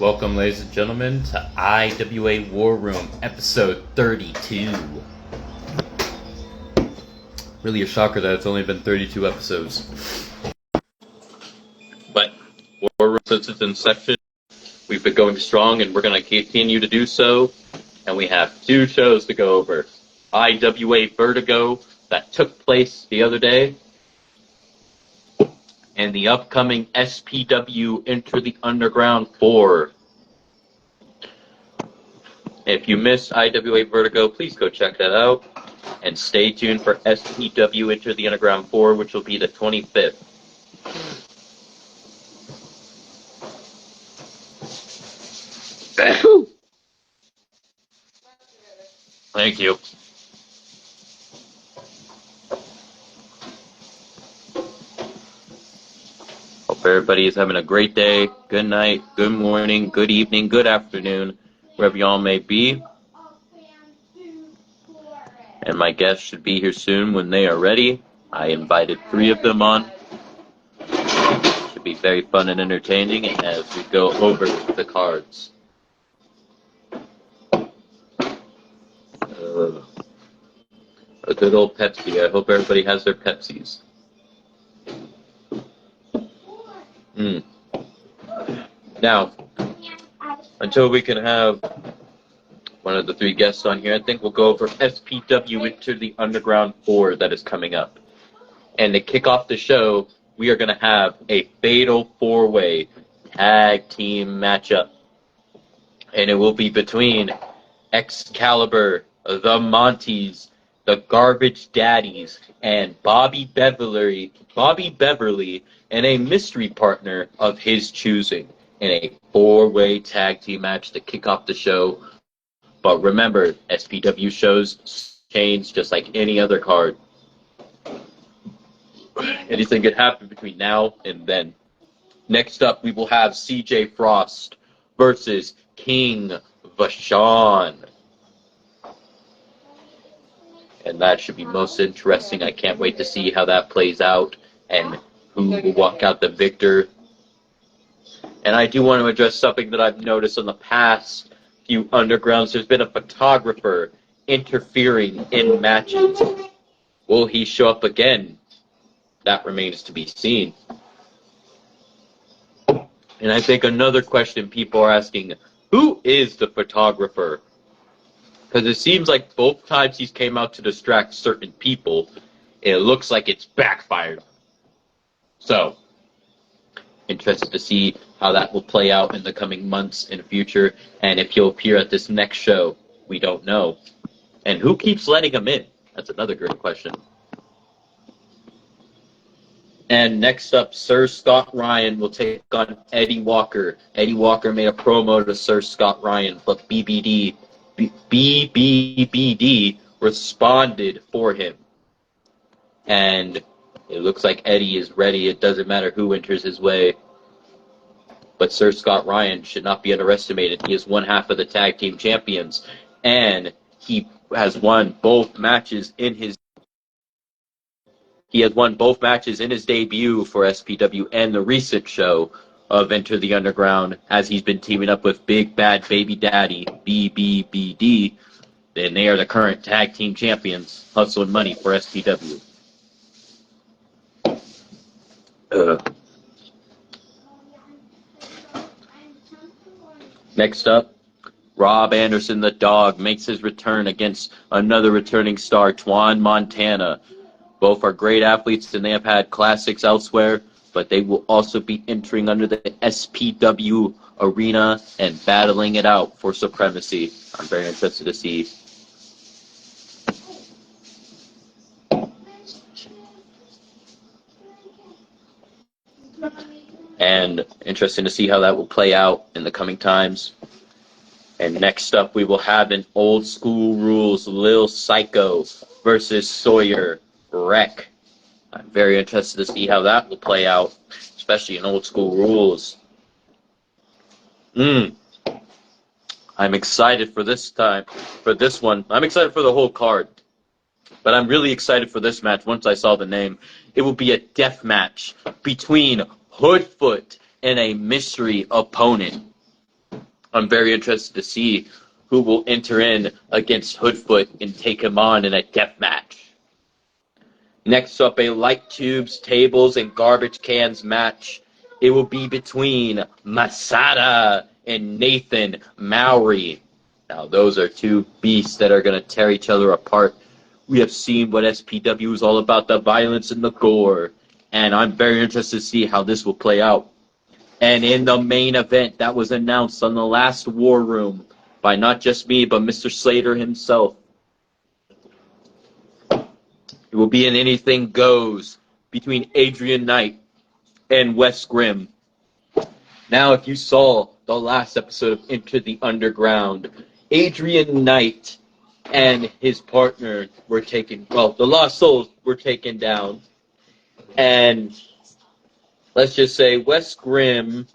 Welcome, ladies and gentlemen, to IWA Warroom, episode 32. Really a shocker that it's only been 32 episodes. But Warroom, since its inception, we've been going strong, and we're going to continue to do so. And we have two shows to go over. IWA Vertigo, that took place the other day, and the upcoming SPW Enter the Underground 4. If you missed IWA Vertigo, please go check that out. And stay tuned for SPW Enter the Underground 4, which will be the 25th. Thank you. Hope everybody is having a great day, good night, good morning, good evening, good afternoon, wherever y'all may be. And my guests should be here soon when they are ready. I invited 3 of them on. Should be very fun and entertaining as we go over the cards. A good old Pepsi. I hope everybody has their Pepsis. Now, until we can have one of the 3 guests on here, I think we'll go over SPW Enter the Underground 4 that is coming up. And to kick off the show, we are going to have a fatal 4-way tag team matchup. And it will be between Excalibur, the Monties, the Garbage Daddies, and Bobby Beverly, and a mystery partner of his choosing in a 4-way tag team match to kick off the show. But remember, SPW shows change just like any other card. Anything could happen between now and then. Next up, we will have CJ Frost versus King Vashon. And that should be most interesting. I can't wait to see how that plays out and who will walk out the victor. And I do want to address something that I've noticed in the past few undergrounds. There's been a photographer interfering in matches. Will he show up again? That remains to be seen. And I think another question people are asking, who is the photographer? Because it seems like both times he's came out to distract certain people, it looks like it's backfired. So, interested to see how that will play out in the coming months and future, and if he'll appear at this next show, we don't know. And who keeps letting him in? That's another great question. And next up, Sir Scott Ryan will take on Eddie Walker. Eddie Walker made a promo to Sir Scott Ryan, but BBD responded for him. And it looks like Eddie is ready. It doesn't matter who enters his way. But Sir Scott Ryan should not be underestimated. He is one half of the tag team champions. And he has won both matches in his debut for SPW and the recent show of Enter the Underground, as he's been teaming up with Big Bad Baby Daddy, BBBD, and they are the current tag team champions, Hustle and Money for SPW. Next up, Rob Anderson, the Dog, makes his return against another returning star, Twan Montana. Both are great athletes, and they have had classics elsewhere, but they will also be entering under the SPW arena and battling it out for supremacy. I'm very interested to see. And interesting to see how that will play out in the coming times. And next up, we will have an Old School Rules Lil Psycho versus Sawyer Wreck. I'm very interested to see how that will play out, especially in Old School Rules. I'm excited for this one. I'm excited for the whole card. But I'm really excited for this match once I saw the name. It will be a death match between Hoodfoot and a mystery opponent. I'm very interested to see who will enter in against Hoodfoot and take him on in a death match. Next up, a light tubes, tables, and garbage cans match. It will be between Masada and Nathan Mowry. Now, those are two beasts that are going to tear each other apart. We have seen what SPW is all about, the violence and the gore. And I'm very interested to see how this will play out. And in the main event that was announced on the last War Room by not just me, but Mr. Slater himself, it will be an anything goes between Adrian Knight and Wes Grimm. Now, if you saw the last episode of Enter the Underground, Adrian Knight and his partner were taken, well, the Lost Souls were taken down. And let's just say Wes Grimm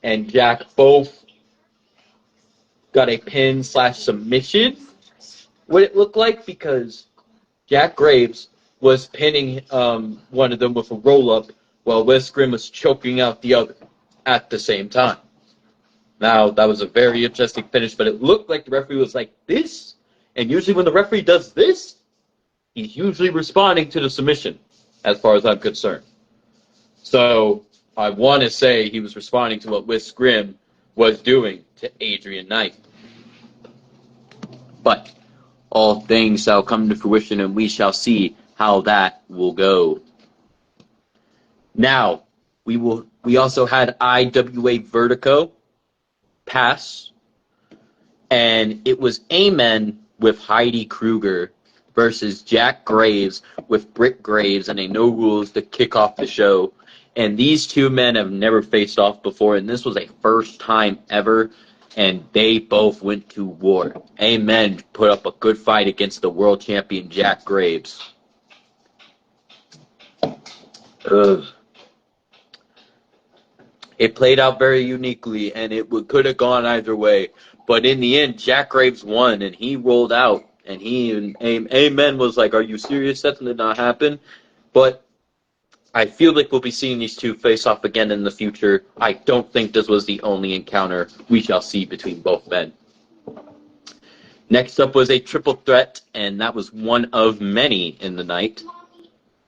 and Jack both got a pin/submission, what it looked like, because Jack Graves was pinning one of them with a roll-up while Wes Grimm was choking out the other at the same time. Now, that was a very interesting finish, but it looked like the referee was like this, and usually when the referee does this, he's usually responding to the submission, as far as I'm concerned. So, I want to say he was responding to what Wes Grimm was doing to Adrian Knight. But all things shall come to fruition, and we shall see how that will go. Now, we also had IWA Vertigo pass, and it was Amen with Heidi Kruger versus Jack Graves with Britt Graves, and a no rules to kick off the show. And these two men have never faced off before, and this was a first time ever, and they both went to war. Amen put up a good fight against the world champion Jack Graves. It played out very uniquely, and it could have gone either way. But in the end, Jack Graves won, and he rolled out. And Amen was like, "Are you serious? That did not happen." But I feel like we'll be seeing these two face off again in the future. I don't think this was the only encounter we shall see between both men. Next up was a triple threat, and that was one of many in the night.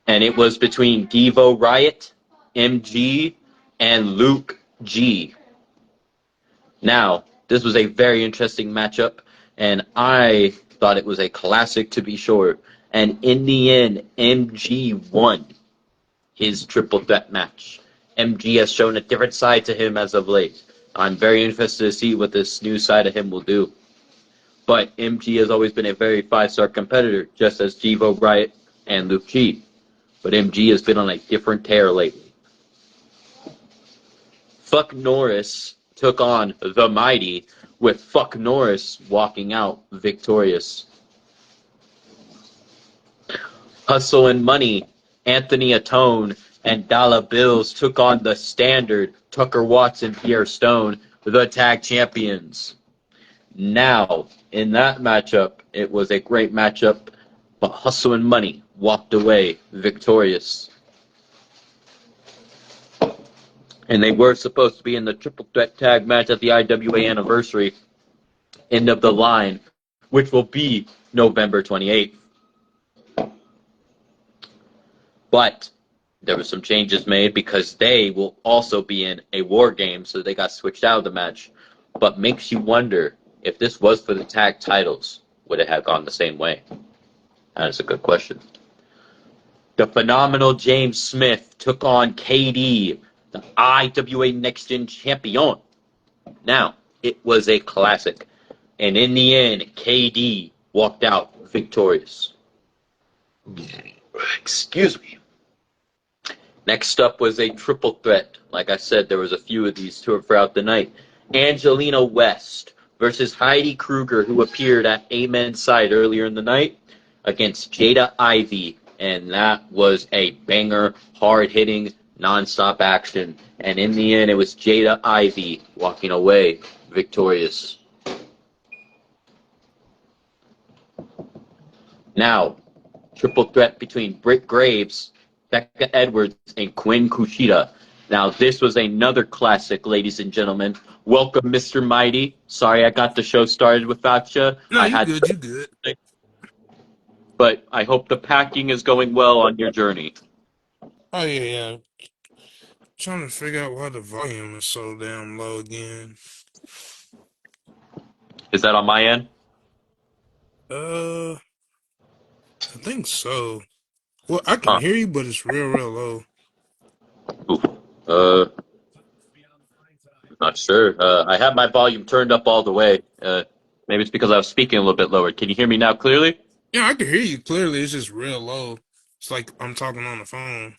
And it was between Devo Riot, MG, and Luke G. Now, this was a very interesting matchup, and I thought it was a classic to be sure. And in the end, MG won his triple threat match. MG has shown a different side to him as of late. I'm very interested to see what this new side of him will do. But MG has always been a very 5-star competitor, just as Devo Riot and Luke G. But MG has been on a different tear lately. Fuck Norris took on The Mighty, with Fuck Norris walking out victorious. Hustle and Money, Anthony Atone, and Dollar Bills took on The Standard, Tucker Watson, Pierre Stone, the tag champions. Now, in that matchup, it was a great matchup, but Hustle and Money walked away victorious. And they were supposed to be in the triple threat tag match at the IWA anniversary, end of the line, which will be November 28th. But there were some changes made because they will also be in a war game, so they got switched out of the match. But makes you wonder, if this was for the tag titles, would it have gone the same way? That's a good question. The phenomenal James Smith took on KD, the IWA Next Gen champion. Now, it was a classic. And in the end, KD walked out victorious. Excuse me. Next up was a triple threat. Like I said, there was a few of these throughout the night. Angelina West versus Heidi Kruger, who appeared at Amen's side earlier in the night, against Jada Ivy. And that was a banger, hard-hitting, non-stop action. And in the end, it was Jada Ivy walking away victorious. Now, triple threat between Britt Graves, Becca Edwards, and Quinn Kushida. Now, this was another classic, ladies and gentlemen. Welcome, Mr. Mighty. Sorry I got the show started without you. No, you good. You good. But I hope the packing is going well on your journey. Oh yeah, yeah. Trying to figure out why the volume is so damn low again. Is that on my end? I think so. Well, I can Huh. hear you, but it's real low. Oof. Not sure. I have my volume turned up all the way. Maybe it's because I was speaking a little bit lower. Can you hear me now clearly? Yeah, I can hear you clearly. It's just real low. It's like I'm talking on the phone,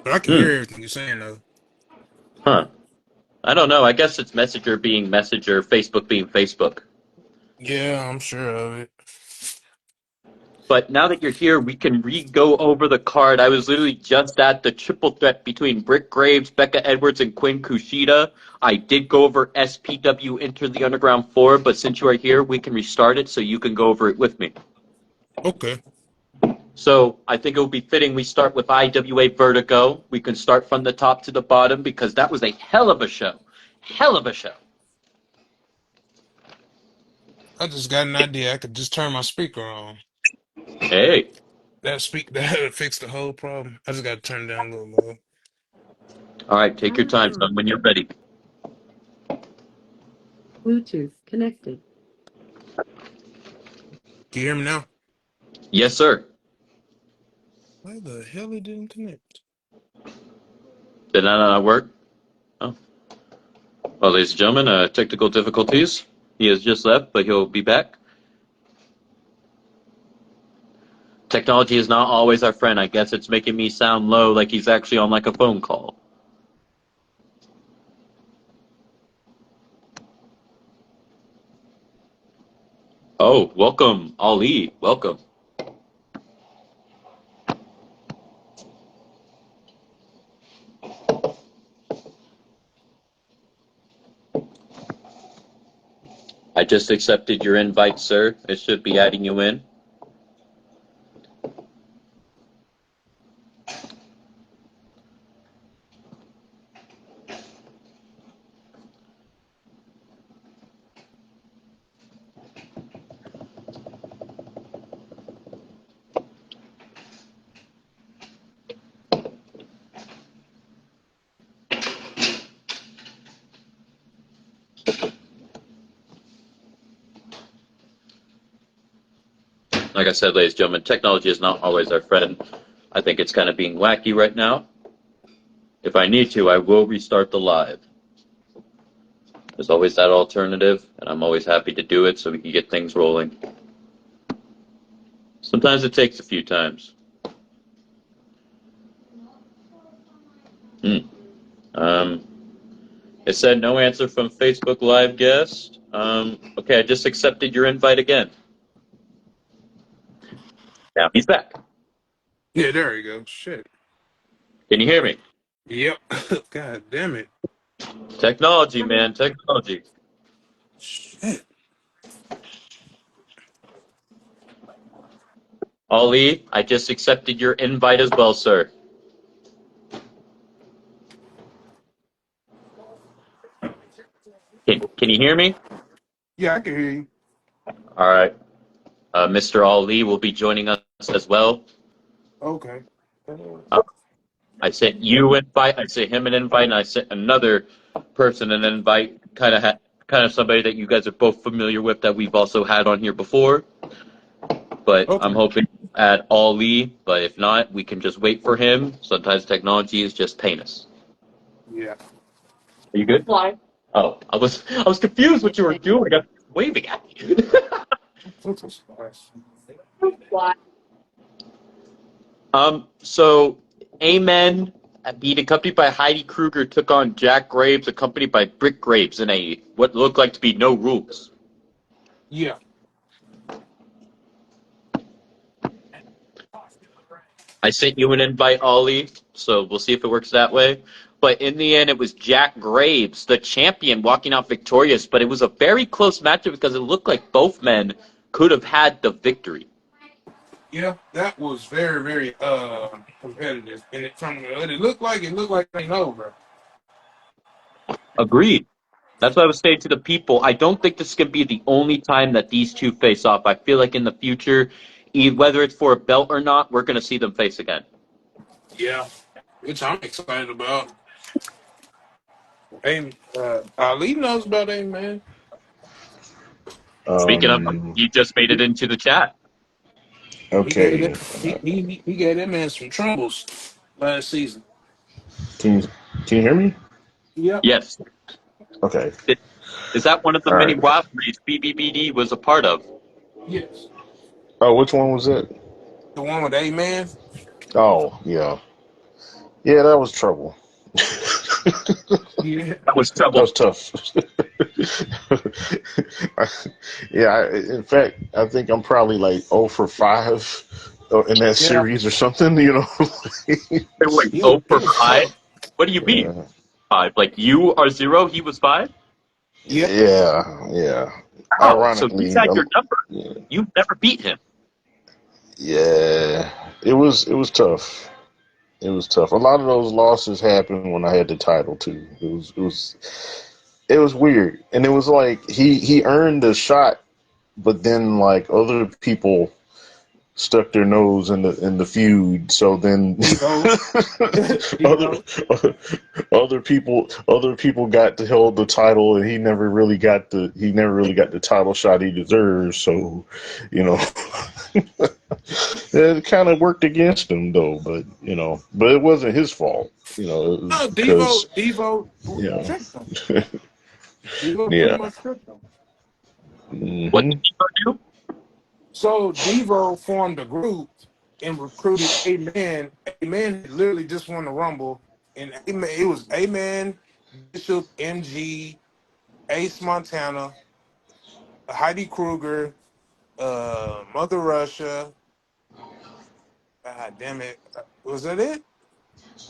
but I can Hmm. hear everything you're saying though. Huh. I don't know. I guess it's Messenger being Messenger, Facebook being Facebook. Yeah, I'm sure of it. But now that you're here, we can re-go over the card. I was literally just at the triple threat between Britt Graves, Becca Edwards, and Quinn Kushida. I did go over SPW Enter the Underground 4, but since you are here, we can restart it so you can go over it with me. Okay. So I think it would be fitting we start with IWA Vertigo. We can start from the top to the bottom because that was a hell of a show. Hell of a show. I just got an idea. I could just turn my speaker on. Hey. That fix the whole problem. I just got to turn it down a little low. All right, take your time, son, when you're ready. Bluetooth connected. Can you hear me now? Yes, sir. Why the hell it didn't connect? Did that not work? Oh. Well, ladies and gentlemen, technical difficulties. He has just left, but he'll be back. Technology is not always our friend. I guess it's making me sound low like he's actually on like a phone call. Oh, welcome, Ali. Welcome. I just accepted your invite, sir. It should be adding you in. Like I said, ladies and gentlemen, technology is not always our friend. I think it's kind of being wacky right now. If I need to, I will restart the live. There's always that alternative, and I'm always happy to do it so we can get things rolling. Sometimes it takes a few times. Hmm. Um, it said no answer from Facebook Live guest. Okay, I just accepted your invite again. Now he's back. Yeah, there you go. Shit. Can you hear me? Yep. God damn it. Technology, man, technology. Shit. Ali, I just accepted your invite as well, sir. Can you hear me? Yeah, I can hear you. All right. Mr. Ali will be joining us as well. Okay. Uh, I sent you an invite. I sent him an invite, and I sent another person an invite. Kind of somebody that you guys are both familiar with that we've also had on here before. But I'm Okay. hoping to add Ali. But if not, we can just wait for him. Sometimes technology is just painless. Yeah. Are you good? Why? Oh, I was confused what you were doing. I was waving at you. What's this spice? Why? So Amen, being accompanied by Heidi Kruger, took on Jack Graves, accompanied by Britt Graves, in a what looked like to be no rules. Yeah. I sent you an invite, Ollie, so we'll see if it works that way. But in the end, it was Jack Graves, the champion, walking out victorious. But it was a very close matchup because it looked like both men could have had the victory. Yeah, that was very competitive. And it looked like it ain't over. Agreed. That's what I was saying to the people. I don't think this is going to be the only time that these two face off. I feel like in the future, whether it's for a belt or not, we're going to see them face again. Yeah, which I'm excited about. Hey, Ali knows about A man. Speaking of, he just made it He, into the chat. he gave Okay. that he gave that man some troubles last season. Can you hear me? Yep. Yes. Okay. Is that one of the All many right. rivalries BBBD was a part of? Yes. Oh, which one was it? The one with A man. Oh, yeah. Yeah, that was trouble. Yeah. That was That was trouble. tough. Yeah, in fact, I think I'm probably like 0 for 5 in that Yeah. series or something, you know? Wait, It 0 it for was 5? tough. What do you mean? Yeah, 5? Like you are 0, he was 5? Yep. yeah. How? So he's Ironically, had your number. yeah, You've never beat him. yeah, it was tough. It was tough. A lot of those losses happened when I had the title too. It was weird, and it was like he earned a shot, but then like other people stuck their nose in the feud. So then Devo. other Devo. other people got to hold the title, and he never really got the title shot he deserved. So, you know, it kind of worked against him though. But it wasn't his fault. It was No, because Devo you know, tricked him. Devo pretty yeah. much tricked him. What Hmm. did he do? So Devo formed a group and recruited A man. A man had literally just won the Rumble, and it was A man, Bishop, MG, Ace Montana, Heidi Kruger, Mother Russia. God damn it, was that it?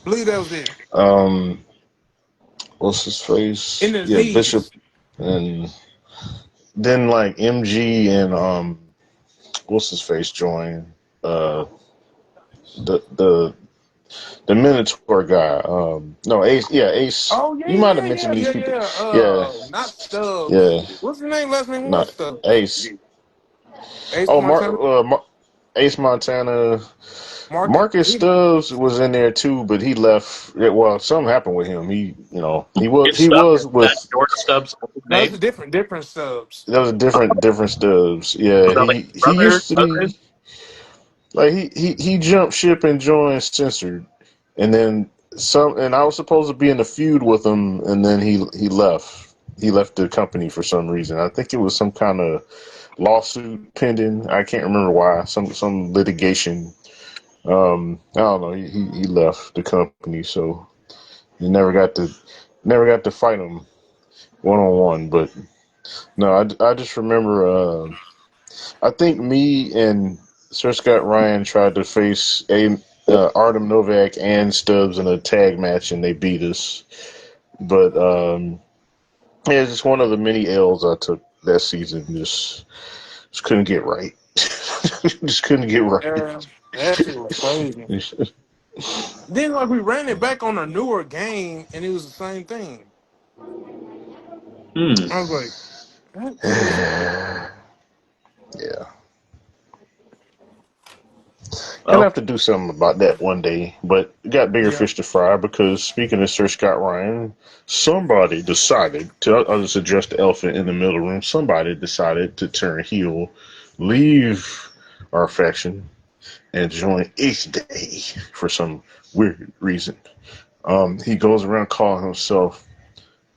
I believe that was it. Um, what's his In face? the Yeah, Bishop, Z's. and then like MG and what's his face joined. The the the Minotaur guy. No, Ace. Yeah, Ace. Oh yeah, You might have yeah, mentioned yeah, these yeah, people. yeah. Yeah, Not Stubbs. yeah. What's his name? Last name was Not Stubbs. Ace. Ace Oh, Montana. Ace Montana. Marcus. Marcus Stubbs was in there too, but he left. Well, something happened with him. He was His he stuff? was That with. George Stubbs' old No, it's a name? different Stubbs. That was different Stubbs. Was Yeah, that like he brother, used to cousin? be like he jumped ship and joined Censored, and then some. And I was supposed to be in a feud with him, and then he left. He left the company for some reason. I think it was some kind of lawsuit pending. I can't remember why. Some litigation. I don't know. He left the company, so you never got to fight him 1-on-1. But no, I just remember. I think me and Sir Scott Ryan tried to face Artem Novak and Stubbs in a tag match, and they beat us. But yeah, it's just one of the many L's I took that season. Just couldn't get right. Just couldn't get right. Yeah, that shit was crazy. Then like we ran it back on a newer game, and it was the same thing. Hmm. I was like, what is it? Yeah. Gonna Well, have to do something about that one day, but got bigger Yeah. fish to fry because speaking of Sir Scott Ryan, somebody decided to, I'll just address the elephant in the middle room, somebody decided to turn heel, leave our faction, and join Eighth Day for some weird reason. He goes around calling himself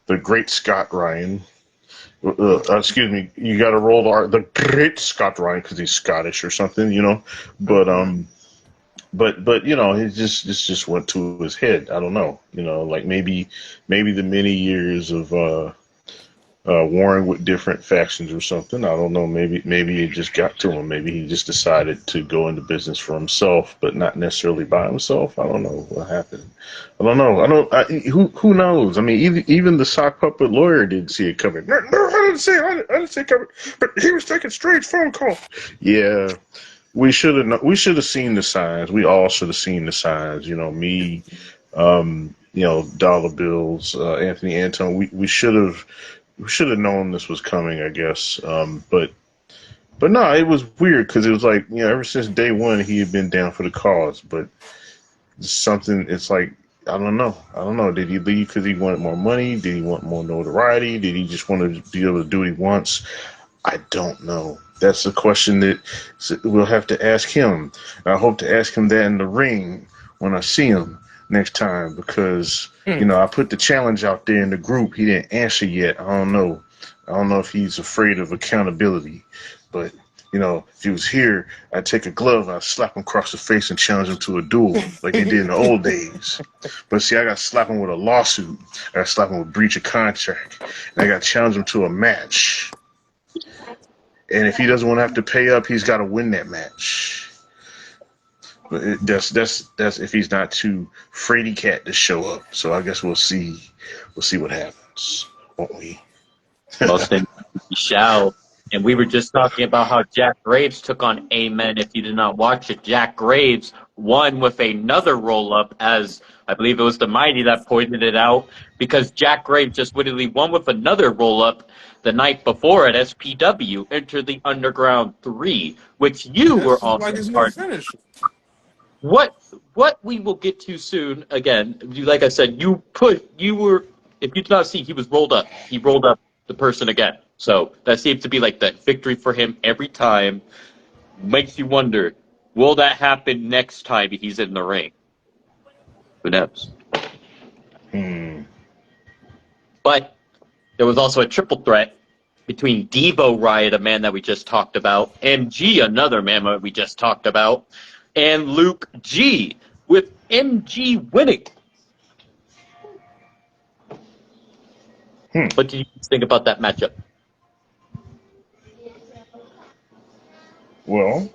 the Great Scott Ryan. Excuse me, you got to roll the Great Scott Ryan because he's Scottish or something, But Mhm. but it just went to his head. I don't know. Like maybe the many years of warring with different factions or something. I don't know. Maybe it just got to him. Maybe he just decided to go into business for himself, but not necessarily by himself. I don't know what happened. I don't know. Who knows? I mean, even the sock puppet lawyer didn't see it coming. No, I didn't see it coming. But he was taking strange phone calls. Yeah, we should have seen the signs. We all should have seen the signs. Me, dollar bills. Anthony Anton. We should have known this was coming, I guess. But no, it was weird because it was like ever since day one he had been down for the cause, but something. It's like I don't know. Did he leave because he wanted more money? Did he want more notoriety? Did he just want to be able to do what he wants? I don't know. That's a question that we'll have to ask him. I hope to ask him that in the ring when I see him next time because I put the challenge out there in the group. He didn't answer yet. I don't know. I don't know if he's afraid of accountability, but if he was here, I'd take a glove, I'd slap him across the face and challenge him to a duel like they did in the old days. But see, I got to slap him with a lawsuit. I got to slap him with breach of contract. And I got to challenge him to a match. And if he doesn't want to have to pay up, he's got to win that match. But that's if he's not too fraidy cat to show up. So I guess we'll see what happens, won't we? Boston, we shall. And we were just talking about how Jack Graves took on Amen. If you did not watch it, Jack Graves won with another roll-up, as I believe it was the Mighty that pointed it out, because Jack Graves just literally won with another roll-up the night before at SPW, Enter the Underground 3, which you That's were just like also his new part. finisher. What we will get to soon, again, like I said, if you did not see, he was rolled up. He rolled up the person again. So that seems to be like that victory for him every time. Makes you wonder, will that happen next time he's in the ring? Who knows? But there was also a triple threat between Devo Riot, a man that we just talked about, MG, another man that we just talked about, and Luke G, with MG winning. What do you think about that matchup? Well,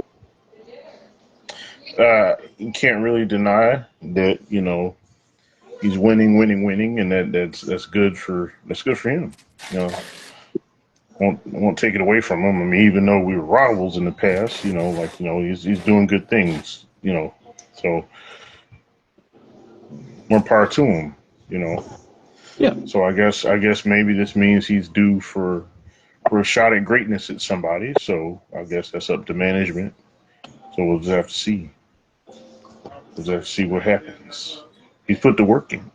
you can't really deny that he's winning, and that's good for him. Won't take it away from him. I mean, even though we were rivals in the past, he's doing good things. So more power to him. Yeah. So I guess maybe this means he's due for a shot at greatness at somebody. So I guess that's up to management. So we'll just have to see. We'll just have to see what happens. He's put the work in.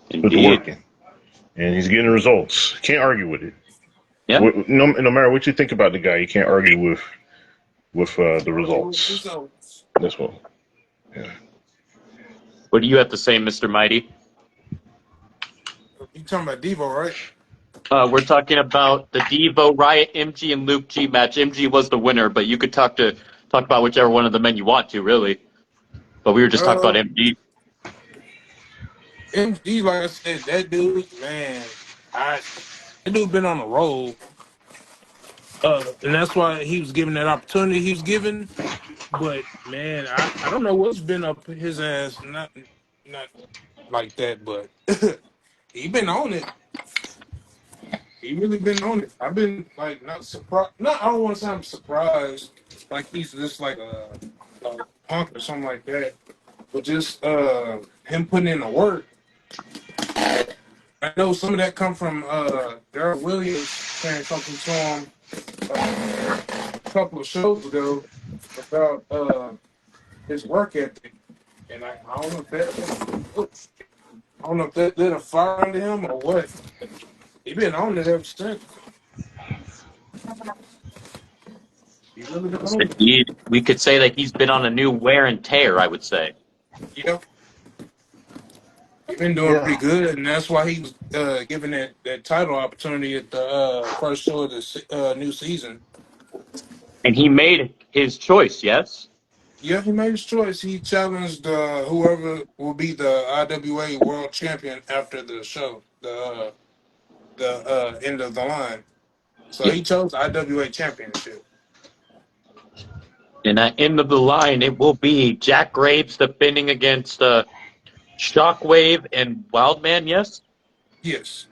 Indeed. And he's getting results. Can't argue with it. Yeah. No matter what you think about the guy, you can't argue with the results. That's what. Yeah. What do you have to say, Mr. Mighty? You talking about Devo, right? We're talking about the Devo Riot, MG, and Luke G match. MG was the winner, but you could talk about whichever one of the men you want to, really. But we were just talking about MG. MG, like I said, that dude, man, that dude been on a roll. And that's why he was given that opportunity he was given. But man, I don't know what's been up his ass. Not like that, but he been on it. He really been on it. I've been like not surprised. Not I don't want to say I'm surprised. Like he's just like a punk or something like that. But just him putting in the work. I know some of that come from Daryl Williams saying something to him a couple of shows ago about his work ethic, and I don't know if that lit a fire under him or what. He been on it ever since. He really been on it. Indeed. We could say that he's been on a new wear and tear, I would say. Yeah. He's been doing pretty good, and that's why he was given that title opportunity at the first show of the new season. And he made his choice, yes? Yeah, he made his choice. He challenged whoever will be the IWA World Champion after the show, the end of the line. So he chose IWA Championship. And at end of the line, it will be Jack Graves defending against Shockwave and Wildman, yes? Yes.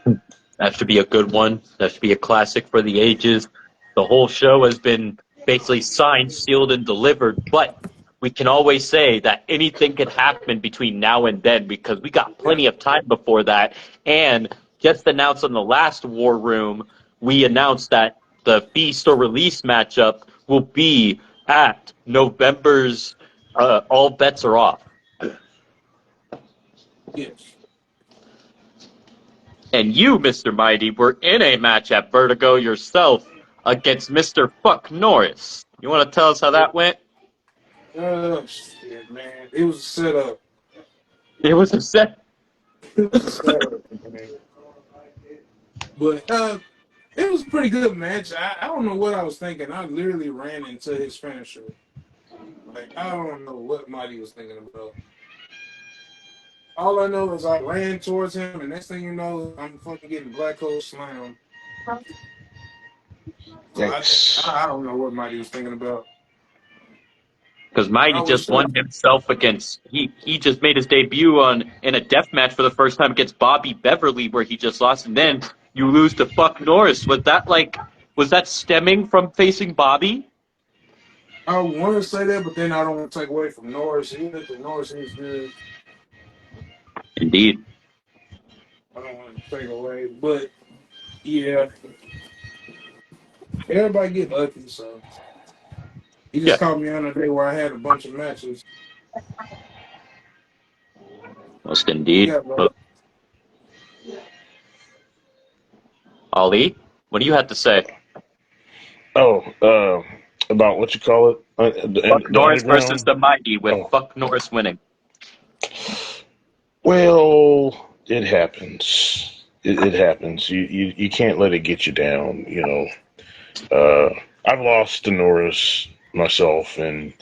That should be a good one. That should be a classic for the ages. The whole show has been basically signed, sealed, and delivered. But we can always say that anything could happen between now and then because we got plenty of time before that. And just announced on the last War Room, we announced that the Feast or Release matchup will be at November's All Bets Are Off. Yes. And you, Mr. Mighty, were in a match at Vertigo yourself against Mr. Fuck Norris. You want to tell us how that went? Shit, man. It was a setup. It was a set. It was a setup, man. But it was a pretty good match. I don't know what I was thinking. I literally ran into his finisher. Like, I don't know what Mighty was thinking about. All I know is I ran towards him, and next thing you know, I'm fucking getting black hole slammed. So Yikes. I don't know what Mighty was thinking about. Because Mighty I was just won himself against he just made his debut in a death match for the first time against Bobby Beverly where he just lost, and then you lose to Fuck Norris. Was that stemming from facing Bobby? I want to say that, but then I don't want to take away from Norris. Even if Norris is good, Indeed. I don't want to take away. But yeah, everybody get lucky. So he just Yeah. caught me on a day where I had a bunch of matches. Most He indeed. got lucky. Ali, what do you have to say? Oh, about what you call it? Fuck The Norris versus underground? the Mighty with Oh. Fuck Norris winning. Well, it happens. It happens. You can't let it get you down, you know. I've lost to Norris myself, and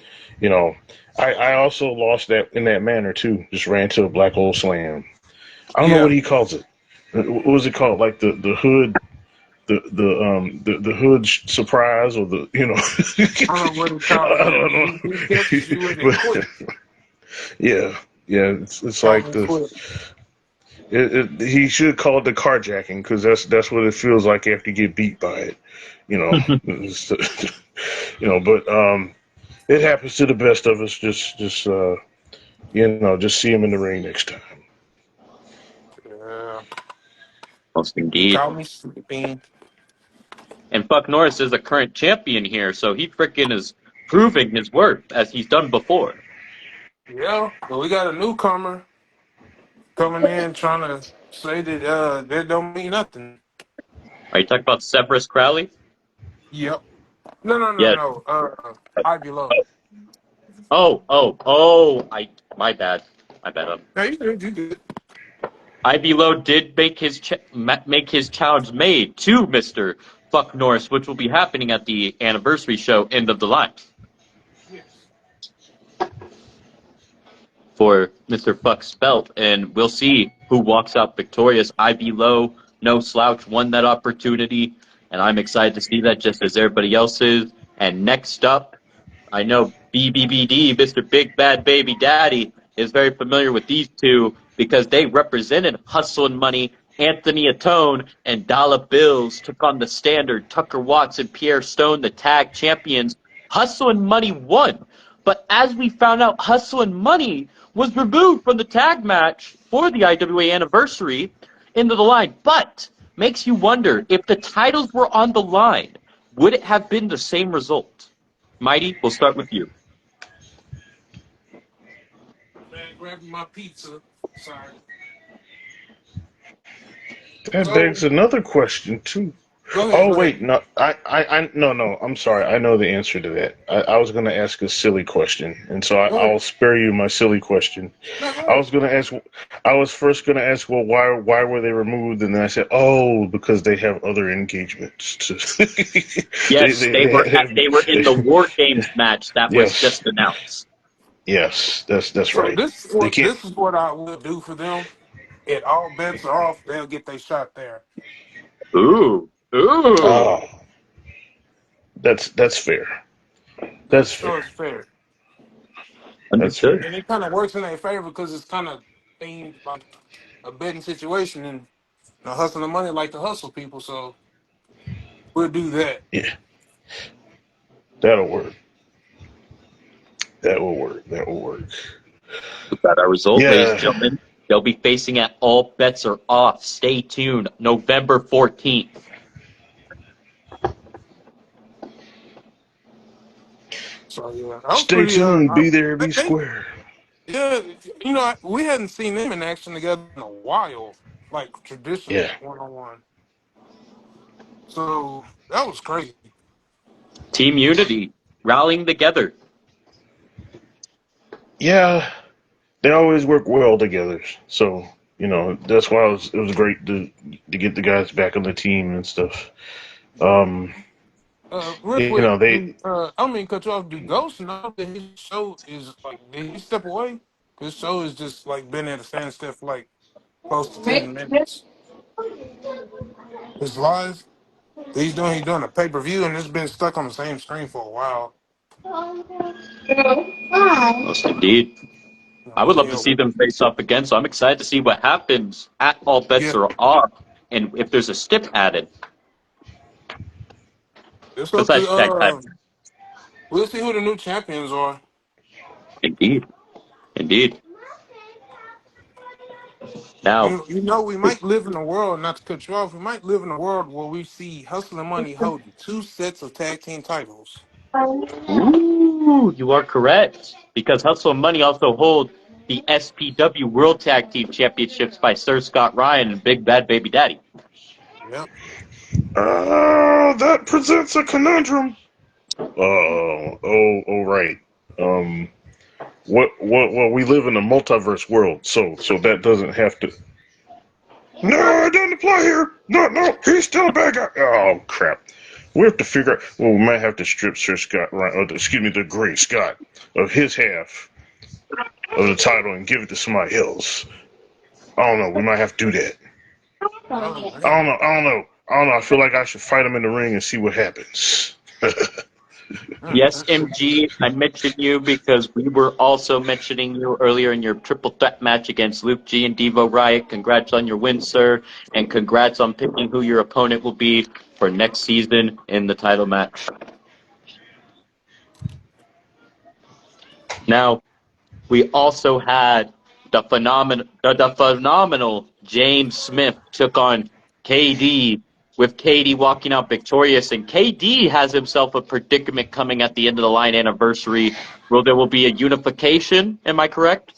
you know, I also lost that in that manner too. Just ran to a black hole slam. I don't know Yeah, what he calls it. What was it called? Like the hood, the hood surprise, or the you know. I don't know what he called I it. don't He catches you in know, it quick. yeah, yeah. It's Call like me quick. he should call it the carjacking because that's what it feels like after you get beat by it. You know, It's- you know. But it happens to the best of us. Just you know, just see him in the ring next time. Yeah, Most he indeed. called me sleeping. And Fuck Norris is a current champion here, so he freaking is proving his worth as he's done before. Yeah, but we got a newcomer coming in trying to say that don't mean nothing. Are you talking about Severus Crowley? Yep. No, no, no, Yeah. no. Ivy Low. My bad. My bad. No, you good. You good. Ivy Lowe did make his challenge made to Mister Fuck Norris, which will be happening at the anniversary show, End of the Line, Yes. for Mister Fuck's belt, and we'll see who walks out victorious. Ivy Lowe, no slouch, won that opportunity, and I'm excited to see that, just as everybody else is. And next up, I know BBBD, Mr. Big Bad Baby Daddy, is very familiar with these two because they represented Hustle and Money. Anthony Atone and Dollar Bills took on the Standard. Tucker Watts and Pierre Stone, the tag champions. Hustle and Money won. But as we found out, Hustle and Money was removed from the tag match for the IWA anniversary into the line. But makes you wonder, if the titles were on the line, would it have been the same result? Mighty, we'll start with you. Man, grabbing my pizza. Sorry. That So begs another question too. go ahead. Oh Go ahead. wait, no, no. I'm sorry. I know the answer to that. I was going to ask a silly question, and so Go I'll ahead. spare you my silly question. No, go I ahead. was going to ask. I was first going to ask, well, why were they removed? And then I said, oh, because they have other engagements. Yes, they were in the they- War Games match that was yes, just announced. yes, that's So right. They can't. this is what I would do for them. If all bets are off, they'll get their shot there. Ooh, ooh. Oh, that's fair. That's So fair. it's fair. That's fair. Understood. And it kind of works in their favor because it's kind of themed like a betting situation, and the hustle and money like to hustle people. So we'll do that. Yeah, that'll work. That will work. That will work. We got our result, ladies and Yeah. gentlemen. They'll be facing at All Bets Are Off. Stay tuned. November 14th. So yeah, I was Stay pretty. tuned. Be there. Be They square. yeah, we hadn't seen them in action together in a while, like Yeah. traditional 1-on-1. So that was crazy. Team Unity. Rallying together. Yeah. They always work well together. So that's why it was great to get the guys back on the team and stuff. Um, Real quick, they I don't mean to cut you off. Do Ghost know that his show is like? Did he step away? His show is just like been at a standstill for like close to 10 minutes. His live that he's doing a pay-per-view, and it's been stuck on the same screen for a while. Most indeed. I would love to Yeah, see them face off again, so I'm excited to see what happens at All Bets yeah. Are Off and if there's a stip added. It's up Besides to tag time. we'll see who the new champions are. Indeed. Indeed. Now, We might live in a world, not to cut you off, we might live in a world where we see Hustle and Money holding two sets of tag team titles. ooh, you are correct. Because Hustle and Money also hold the SPW World Tag Team Championships by Sir Scott Ryan and Big Bad Baby Daddy. Yep. that presents a conundrum. Right. Um, what? We live in a multiverse world, so that doesn't have to. No, it doesn't apply here. No, he's still a bad guy. Oh crap. We have to figure out. Well, we might have to strip Sir Scott, the Great Scott, of his half of the title and give it to somebody else. I don't know. We might have to do that. Oh I man. don't know. I feel like I should fight him in the ring and see what happens. Yes, MG, I mentioned you because we were also mentioning you earlier in your triple threat match against Luke G and Devo Riot. Congrats on your win, sir, and congrats on picking who your opponent will be for next season in the title match. Now, we also had the phenomenal James Smith took on KD, with KD walking out victorious, and KD has himself a predicament coming at the end of the line anniversary. Well, there will be a unification. Am I correct?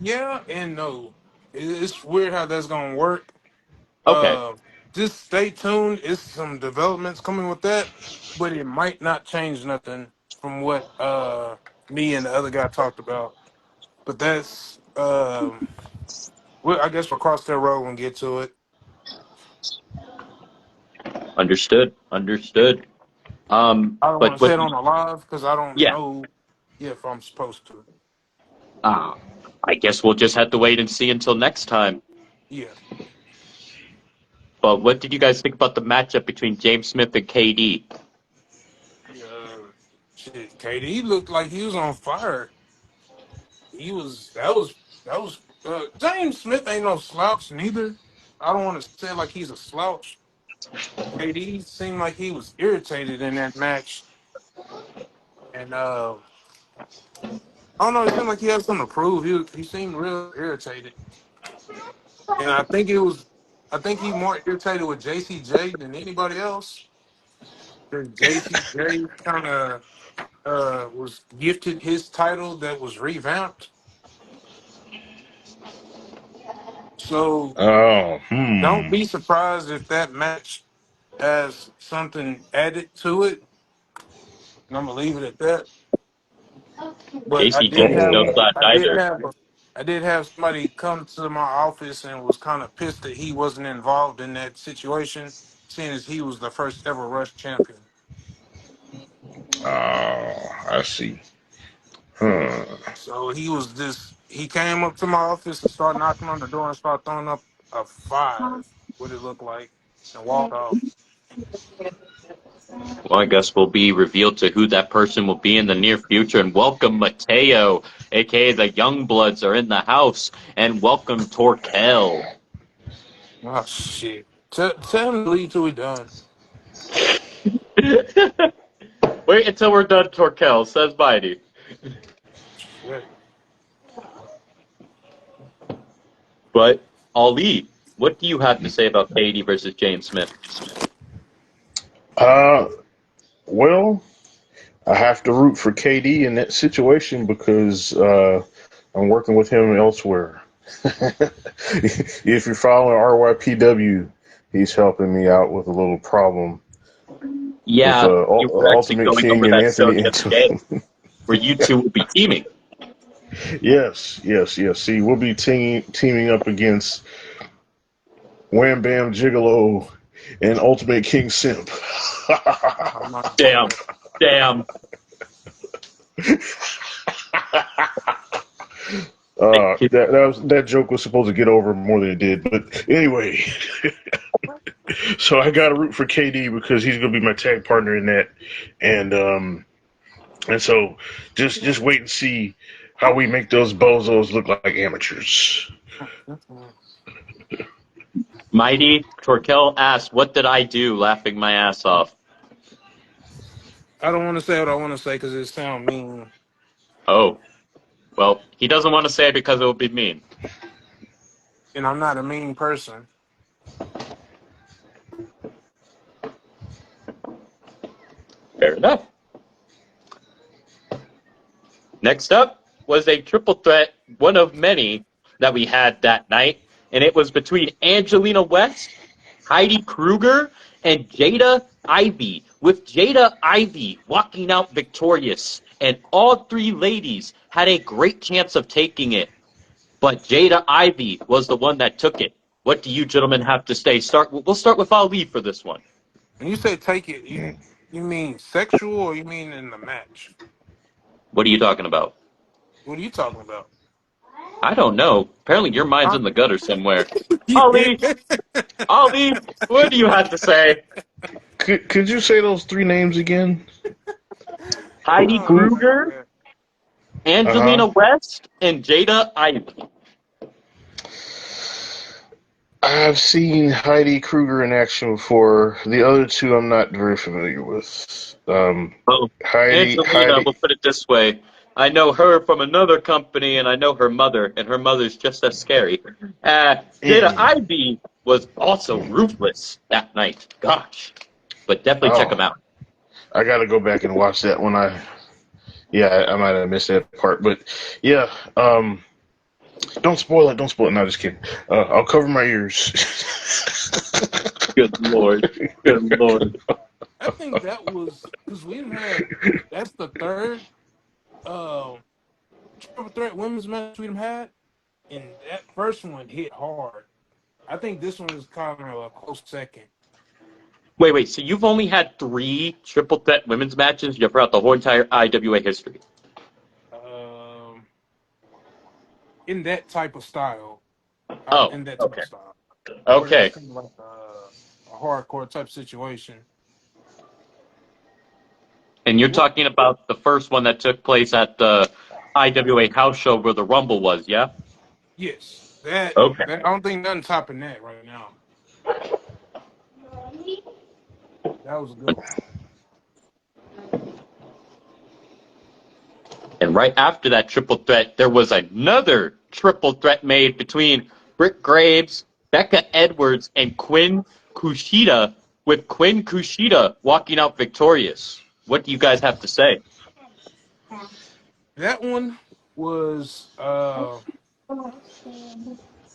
Yeah and no. It's weird how that's gonna work. Okay, Uh, just stay tuned. It's some developments coming with that, but it might not change nothing from what me and the other guy talked about. But that's I guess we'll cross that road and get to it. understood. Understood. I don't want But to say what? it on the live because I don't Yeah. know if I'm supposed to. Uh, I guess we'll just have to wait and see until next time. Yeah. But what did you guys think about the matchup between James Smith and KD? Shit, KD looked like he was on fire. That was James Smith ain't no slouch neither. I don't want to say like he's a slouch. KD seemed like he was irritated in that match, and I don't know. It seemed like he had something to prove. He seemed real irritated, and I think he more irritated with JCJ than anybody else. Because JCJ kind of was gifted his title that was revamped. So Oh, don't be surprised if that match has something added to it. And I'm gonna leave it at that. But JC didn't know that either. I did have somebody come to my office and was kind of pissed that he wasn't involved in that situation, seeing as he was the first ever Rush champion. I see. Huh. So he came up to my office and started knocking on the door and started throwing up a five, what it looked like, and walked off. Well, I guess we'll be revealed to who that person will be in the near future. And welcome Mateo, aka the Youngbloods, are in the house. And welcome Torkel. Oh shit! Tell him to leave till we done. Wait until we're done, Torkel, says Mighty. Shit. But, Ali, what do you have to say about Katie versus James Smith? Well, I have to root for KD in that situation because I'm working with him elsewhere. If you're following RYPW, he's helping me out with a little problem with Yeah, you were actually Ultimate going King over and that show Anthony the other day, Anton. where you two will be teaming. Yes. See, we'll be teaming up against Wham Bam Gigolo and Ultimate King Simp. I'm not Damn. That joke was supposed to get over more than it did, but anyway. So I got to root for KD because he's going to be my tag partner in that, and so just wait and see how we make those bozos look like amateurs. Mighty, Torkel asked, what did I do, laughing my ass off? I don't want to say what I want to say because it sounds mean. Oh. Well, he doesn't want to say it because it would be mean. And I'm not a mean person. Fair enough. Next up was a triple threat, one of many that we had that night, and it was between Angelina West, Heidi Kruger, and Jada Ivy, with Jada Ivy walking out victorious, and all three ladies had a great chance of taking it, but Jada Ivy was the one that took it. What do you gentlemen have to say? We'll start with Ali for this one. When you say take it, you mean sexual or you mean in the match? What are you talking about? What are you talking about? I don't know. Apparently your mind's Huh? in the gutter somewhere. Yeah. Ali, what do you have to say? Could you say those three names again? Heidi Oh my Kruger, God. Angelina West, and Jada Ivy. I've seen Heidi Kruger in action before. The other two I'm not very familiar with. Well, Angelina, Heidi. we'll put it this way. I know her from another company, and I know her mother, and her mother's just as scary. Jada Mm, Ivy was also ruthless that night. Gosh. But definitely check them oh, out. I got to go back and watch that when I might have missed that part, but yeah. Don't spoil it. Don't spoil it. No, just kidding. I'll cover my ears. Good Lord. Good Lord. I think that was because we've had that's the third uh, triple threat women's match we've had, and that first one hit hard. I think this one is kind of a close second. Wait. So you've only had 3 triple threat women's matches throughout the whole entire IWA history? Um, in that type of style, Oh, in that type okay. of style, where it was Okay. kind of like a hardcore type situation. And you're What? talking about the first one that took place at the IWA house show where the Rumble was, yeah? Yes, that Okay. that I don't think nothing topping that right now. That was a good one. And right after that triple threat, there was another triple threat made between Britt Graves, Becca Edwards, and Quinn Kushida, with Quinn Kushida walking out victorious. What do you guys have to say? That one was that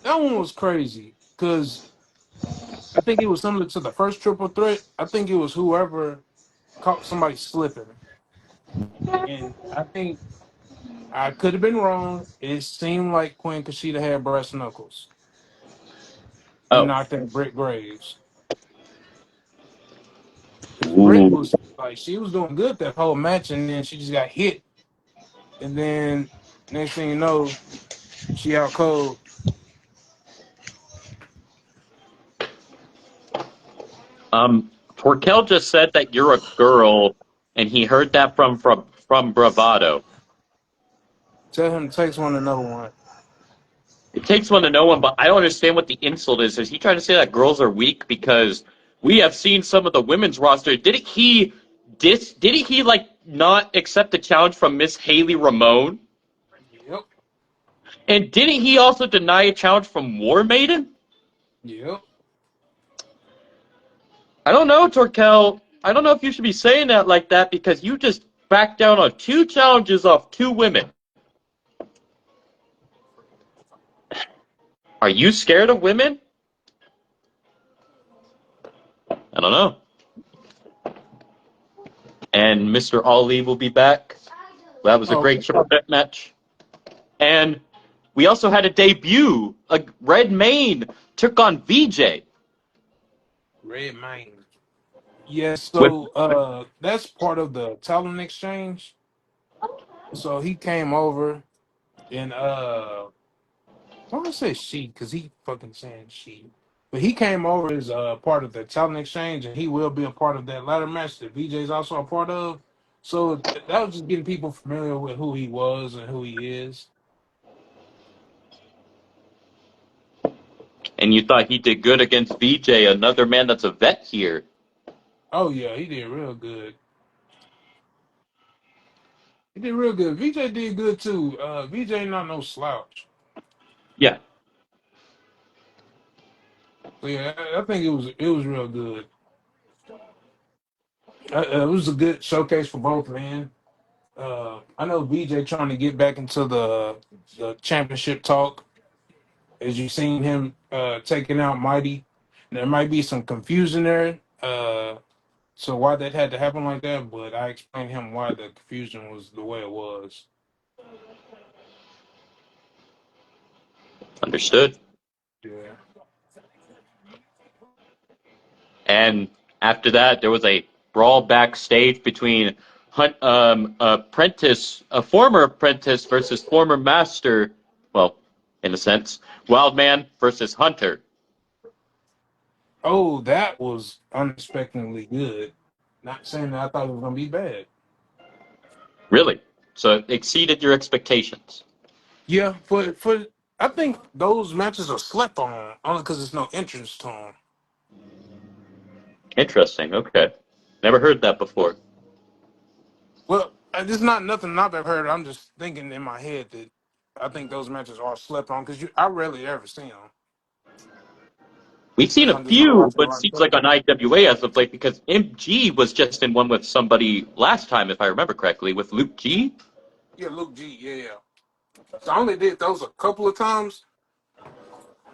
one was crazy because I think it was similar to the first triple threat. I think it was whoever caught somebody slipping, and I think I could have been wrong. It seemed like Quinn Kushida had brass knuckles and Oh. knocked out Britt Graves because Britt Ooh. was like she was doing good that whole match, and then she just got hit, and then next thing you know, she out cold. Torkel just said that you're a girl, and he heard that from Bravado. Tell him to text one another one. It takes one to know one, but I don't understand what the insult is. Is he trying to say that girls are weak? Because we have seen some of the women's roster. Didn't he didn't he like not accept the challenge from Miss Haley Ramone? Yep. And didn't he also deny a challenge from War Maiden? Yep. I don't know, Torkel. I don't know if you should be saying that like that because you just backed down on 2 challenges off 2 women. Are you scared of women? I don't know. And Mr. Ali will be back. That was a Okay. great triple threat match. And we also had a debut. A Red Mane took on VJ. Red Mane. Yeah, With so that's part of the talent exchange. So he came over and I want to say she because he fucking saying she. But he came over as part of the talent exchange and he will be a part of that ladder match that VJ's also a part of. So that was just getting people familiar with who he was and who he is. and you thought he did good against VJ, another man that's a vet here. Oh yeah, he did real good. He did real good. VJ did good too. VJ not no slouch. Yeah, So yeah, I think it was real good. It was a good showcase for both men. I know VJ trying to get back into the championship talk. As you've seen him taking out Mighty, there might be some confusion there. So why that had to happen like that, but I explained to him why the confusion was the way it was. understood. Yeah. And after that, there was a brawl backstage between apprentice, a former apprentice versus former master. Well, in a sense, Wildman versus Hunter. Oh, that was unexpectedly good. Not saying that I thought it was gonna be bad. Really, so it exceeded your expectations. Yeah, for I think those matches are slept on only because there's no entrance to them. Interesting. Okay, never heard that before. Well, it's not nothing I've ever heard. I'm just thinking in my head that I think those matches are slept on because I rarely ever see them We've seen unless a I'm just not few, watching a but it lot of seems stuff. like on IWA as of late because MG was just in one with somebody last time, if I remember correctly, with Luke G. Yeah, Luke G. Yeah, yeah. So I only did those a couple of times.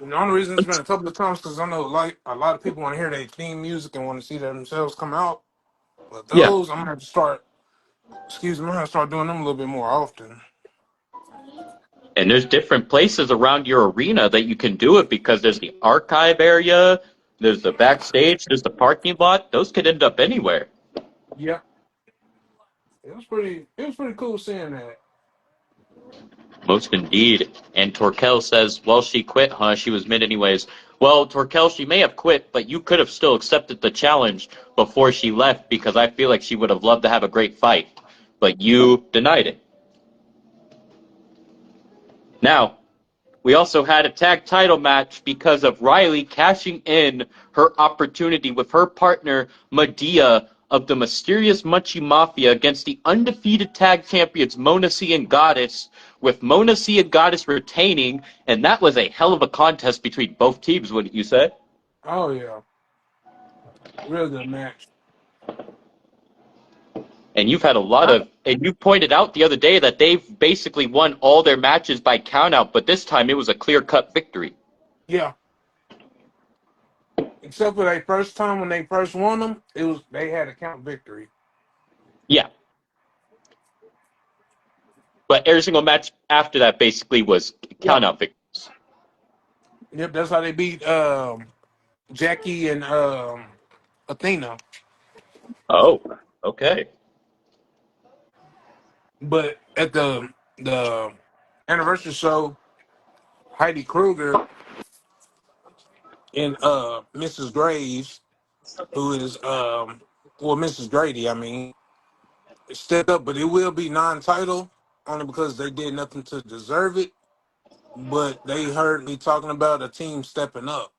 And the only reason it's been a couple of times because I know like a lot of people want to hear their theme music and want to see themselves come out. But Yeah. those I'm gonna have to start. Excuse me, I'm gonna start doing them a little bit more often. And there's different places around your arena that you can do it because there's the archive area, there's the backstage, there's the parking lot. Those could end up anywhere. Yeah, it was pretty. It was pretty cool seeing that. Most indeed. And Torkel says, well, she quit, huh? She was mid anyways. Well, Torkel, she may have quit, but you could have still accepted the challenge before she left because I feel like she would have loved to have a great fight. But you denied it. Now, we also had a tag title match because of Riley cashing in her opportunity with her partner Medea of the Mysterious Munchie Mafia against the undefeated tag champions Mona C and Goddess, with Mona C and Goddess retaining, and that was a hell of a contest between both teams, wouldn't you say? Oh yeah, real good match. And you've had a lot of, and you pointed out the other day that they've basically won all their matches by countout, but this time it was a clear-cut victory. Yeah, except for their first time when they first won them, it was they had a count victory. Yeah, but every single match after that basically was Yep, count-out victories. yep. That's how they beat Jackie and Athena. Oh, okay. But at the anniversary show, Heidi Kruger and Mrs. Graves, who is Mrs. Grady, I mean, stepped up, but it will be non-title only because they did nothing to deserve it. But they heard me talking about a team stepping up.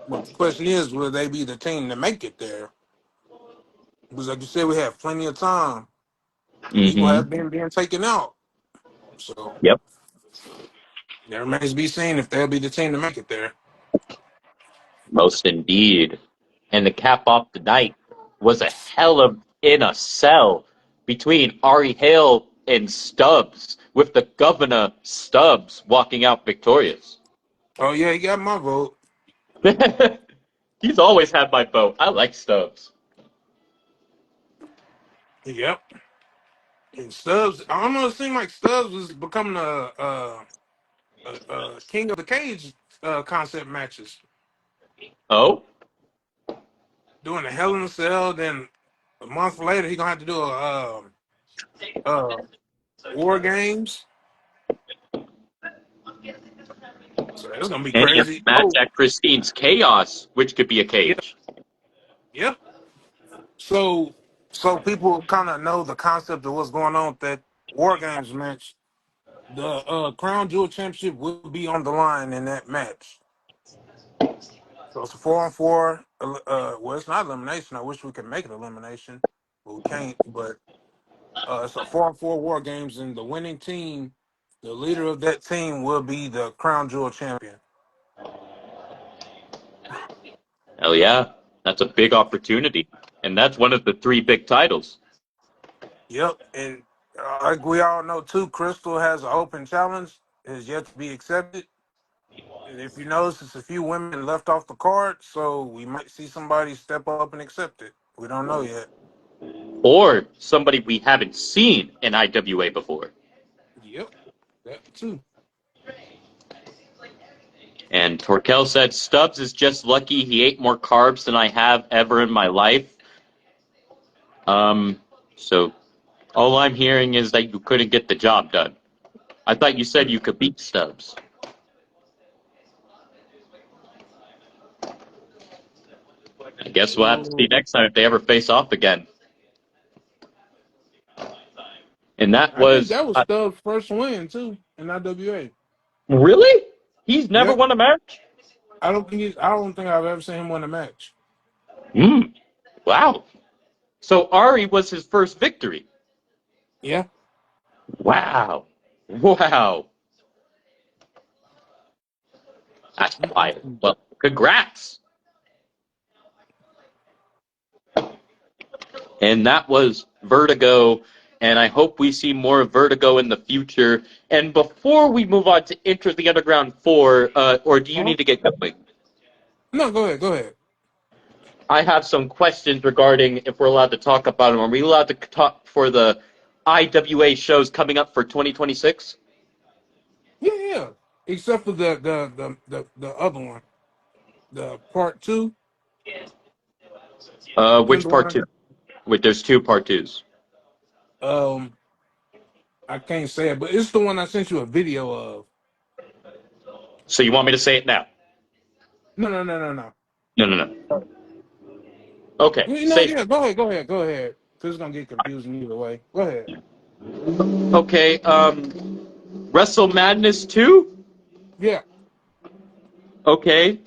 But the question is, will they be the team to make it there? Because like you said, we have plenty of time. People Mm-hmm. have been being taken out. So Yep. it remains to be seen if they'll be the team to make it there. Most indeed. And the cap off the night was a hell of in a cell between Ari Hale and Stubbs, with the governor Stubbs walking out victorious. Oh yeah, he got my vote. He's always had my vote. I like Stubbs. Yep. And Stubbs, I don't know. It seemed like Stubbs was becoming a king of the cage concept matches, Oh? doing a Hell in a Cell. Then a month later, he gonna have to do uh War Games. So it's gonna be And he has crazy. a match Oh at Christine's Chaos, which could be a yeah, cage. yeah. So people kind of know the concept of what's going on with that War Games match. The Crown Jewel Championship will be on the line in that match. So it's a 4-on-4. Well, it's not elimination. I wish we could make it elimination, but we can't. But it's a 4-on-4 War Games, and the winning team, the leader of that team, will be the Crown Jewel champion. Hell yeah. That's a big opportunity. And that's one of the three big titles. Yep, and like we all know too, Crystal has an open challenge. It has yet to be accepted. And if you notice, it's a few women left off the card, so we might see somebody step up and accept it. We don't know yet. Or somebody we haven't seen in IWA before. Yep, that too. And Torkel said, Stubbs is just lucky he ate more carbs than I have ever in my life. So all I'm hearing is that you couldn't get the job done. I thought you said you could beat Stubbs. I guess we'll have to see So next time if they ever face off again. And that I think was that was Stubbs' first win too in IWA. really? He's never Yep. won a match? I don't think I've ever seen him win a match. Wow. So Ari was his first victory. Yeah. Wow. Wow. That's wild. Mm-mm-mm. Well, congrats. And that was Vertigo. And I hope we see more of Vertigo in the future. And before we move on to Enter the Underground 4, or do you Uh-huh. need to get going? No, go ahead. Go ahead. I have some questions regarding if we're allowed to talk about them. Are we allowed to talk for the IWA shows coming up for 2026? Yeah, yeah. Except for the other one, the part two. Which part two? Wait, there's two part twos. Um, I can't say it, but it's the one I sent you a video of. So you want me to say it now? No, no, no, no, no. No, no, no. Okay, You know, say yeah. Go ahead. Go ahead. Go ahead. Cause it's gonna get confusing either way. Go ahead. okay. Wrestle Madness 2? Yeah. Okay.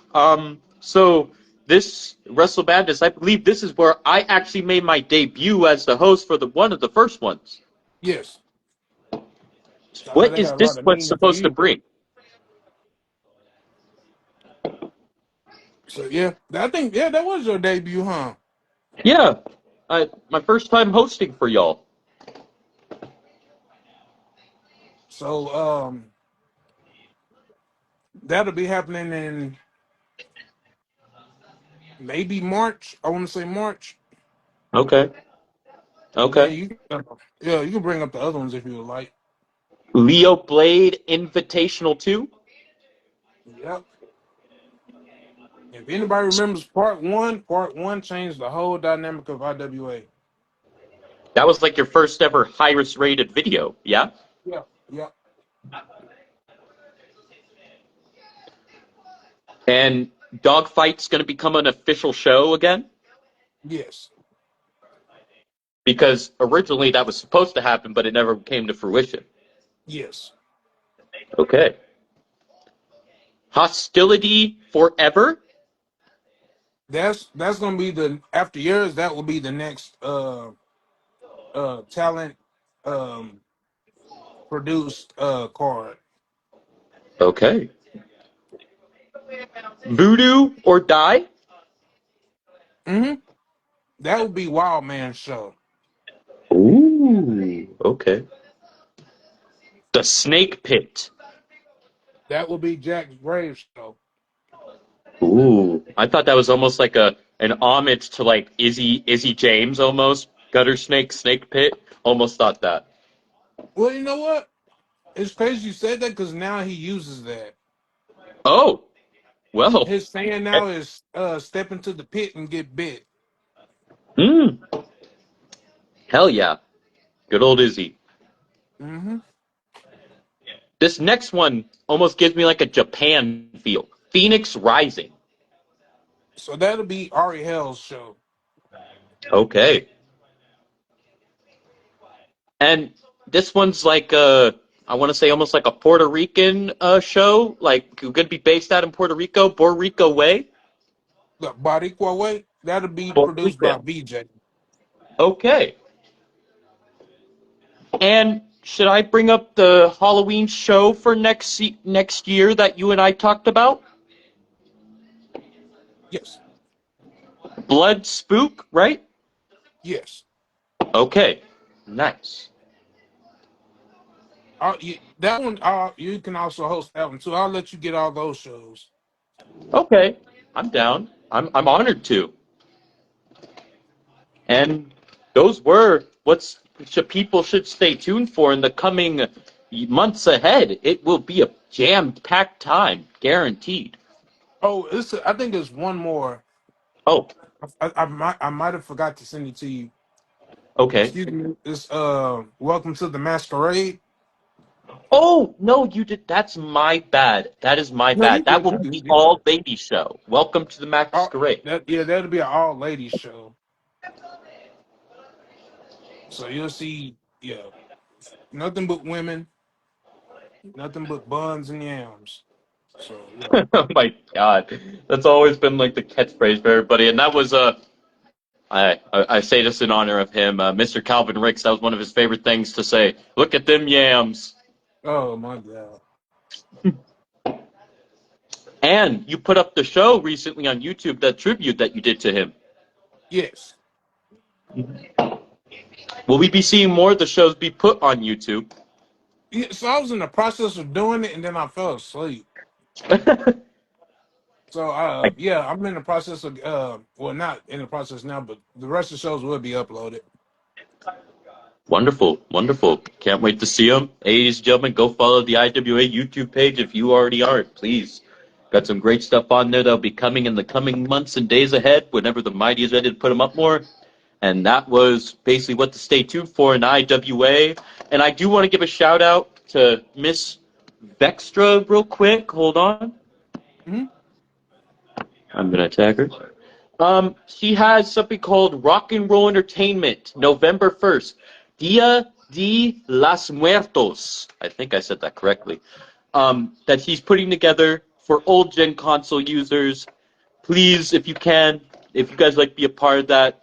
So this Wrestle Madness, I believe this is where I actually made my debut as the host for the one of the first ones. Yes. So I know What they is got a lot this of what's meaning for supposed to you. bring? So yeah, I think that was your debut, huh? Yeah. My first time hosting for y'all. So that'll be happening in maybe March. I want to say March. Okay. And then Okay. you can bring up the other ones if you would like. Leo Blade Invitational 2? Yep. If anybody remembers part one changed the whole dynamic of IWA. That was like your first ever highest rated video, yeah? Yeah, yeah, And Dogfight's going to become an official show again? yes, Because originally that was supposed to happen, but it never came to fruition. yes. Okay. Hostility Forever? That's gonna be the after yours. That will be the next talent um produced card. Okay. Voodoo or Die? Hmm. That would be Wild Man show. Ooh. Okay. The Snake Pit. That would be Jack's Brave show. Ooh. I thought that was almost like an homage to like Izzy James almost. Gutter Snake, Snake Pit. Almost thought that. Well, you know what? It's crazy you said that because now he uses that. Oh, well. His saying now is step into the pit and get bit. Hmm. Hell yeah. Good old Izzy. Hmm. This next one almost gives me like a Japan feel. Phoenix Rising. So that'll be Ari Hell's show. Okay. And this one's like I want to say almost like a Puerto Rican show, like going to be based out in Puerto Rico way. The Barikwa Way, that'll be Puerto produced by Rico. VJ. Okay. And should I bring up the Halloween show for next year that you and I talked about? Yes. Blood Spook, right? Yes. Okay. Nice. That one, you can also host that one too. I'll let you get all those shows. Okay. I'm down. I'm honored to. And those were what's people should stay tuned for in the coming months ahead. It will be a jam-packed time, guaranteed. Oh, I think there's one more. Oh, I might have forgot to send it to you. okay. Excuse me. It's Welcome to the Masquerade. Oh, no, you did. That's my bad. That is my No, you bad. That good. will You be good. the all-lady show. Welcome to the Masquerade. That'll be an all ladies show. So you'll see, nothing but women, nothing but buns and yams. So yeah. Oh my God, that's always been like the catchphrase for everybody, and that was I say this in honor of him, Mr. Calvin Ricks. That was one of his favorite things to say. Look at them yams. Oh my God. And you put up the show recently on YouTube, that tribute that you did to him. Yes. Will we be seeing more of the shows be put on YouTube? Yeah, so I was in the process of doing it and then I fell asleep. So yeah, I'm in the process of well, not in the process now, but the rest of the shows will be uploaded. Wonderful, wonderful. Can't wait to see them. Ladies and gentlemen, go follow the IWA YouTube page if you already aren't, please. Got some great stuff on there that'll be coming in the coming months and days ahead whenever the Mighty is ready to put them up more. And that was basically what to stay tuned for in IWA. And I do want to give a shout out to Miss Vextra real quick. Hold on. Hmm. I'm going to tag her. She has something called Rock and Roll Entertainment, November 1st. Dia de los Muertos. I think I said that correctly. That she's putting together for old gen console users. Please, if you can, if you guys like to be a part of that,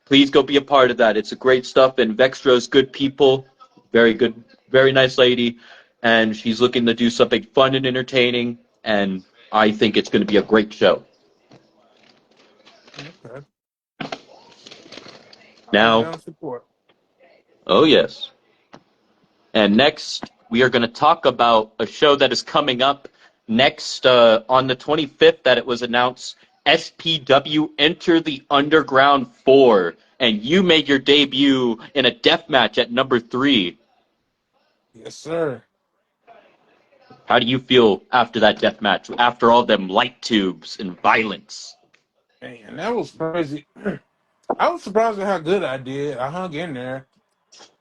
please go be a part of that. It's a great stuff, and Vextra's good people. Very good, very nice lady. And she's looking to do something fun and entertaining, and I think it's going to be a great show. Okay. I'm Now, down to support. oh yes. And next, we are going to talk about a show that is coming up next on the 25th that it was announced. SPW Enter the Underground 4. And you made your debut in a death match at number 3. Yes, sir. How do you feel after that death match, after all them light tubes and violence? Man, that was crazy. I was surprised at how good I did. I hung in there.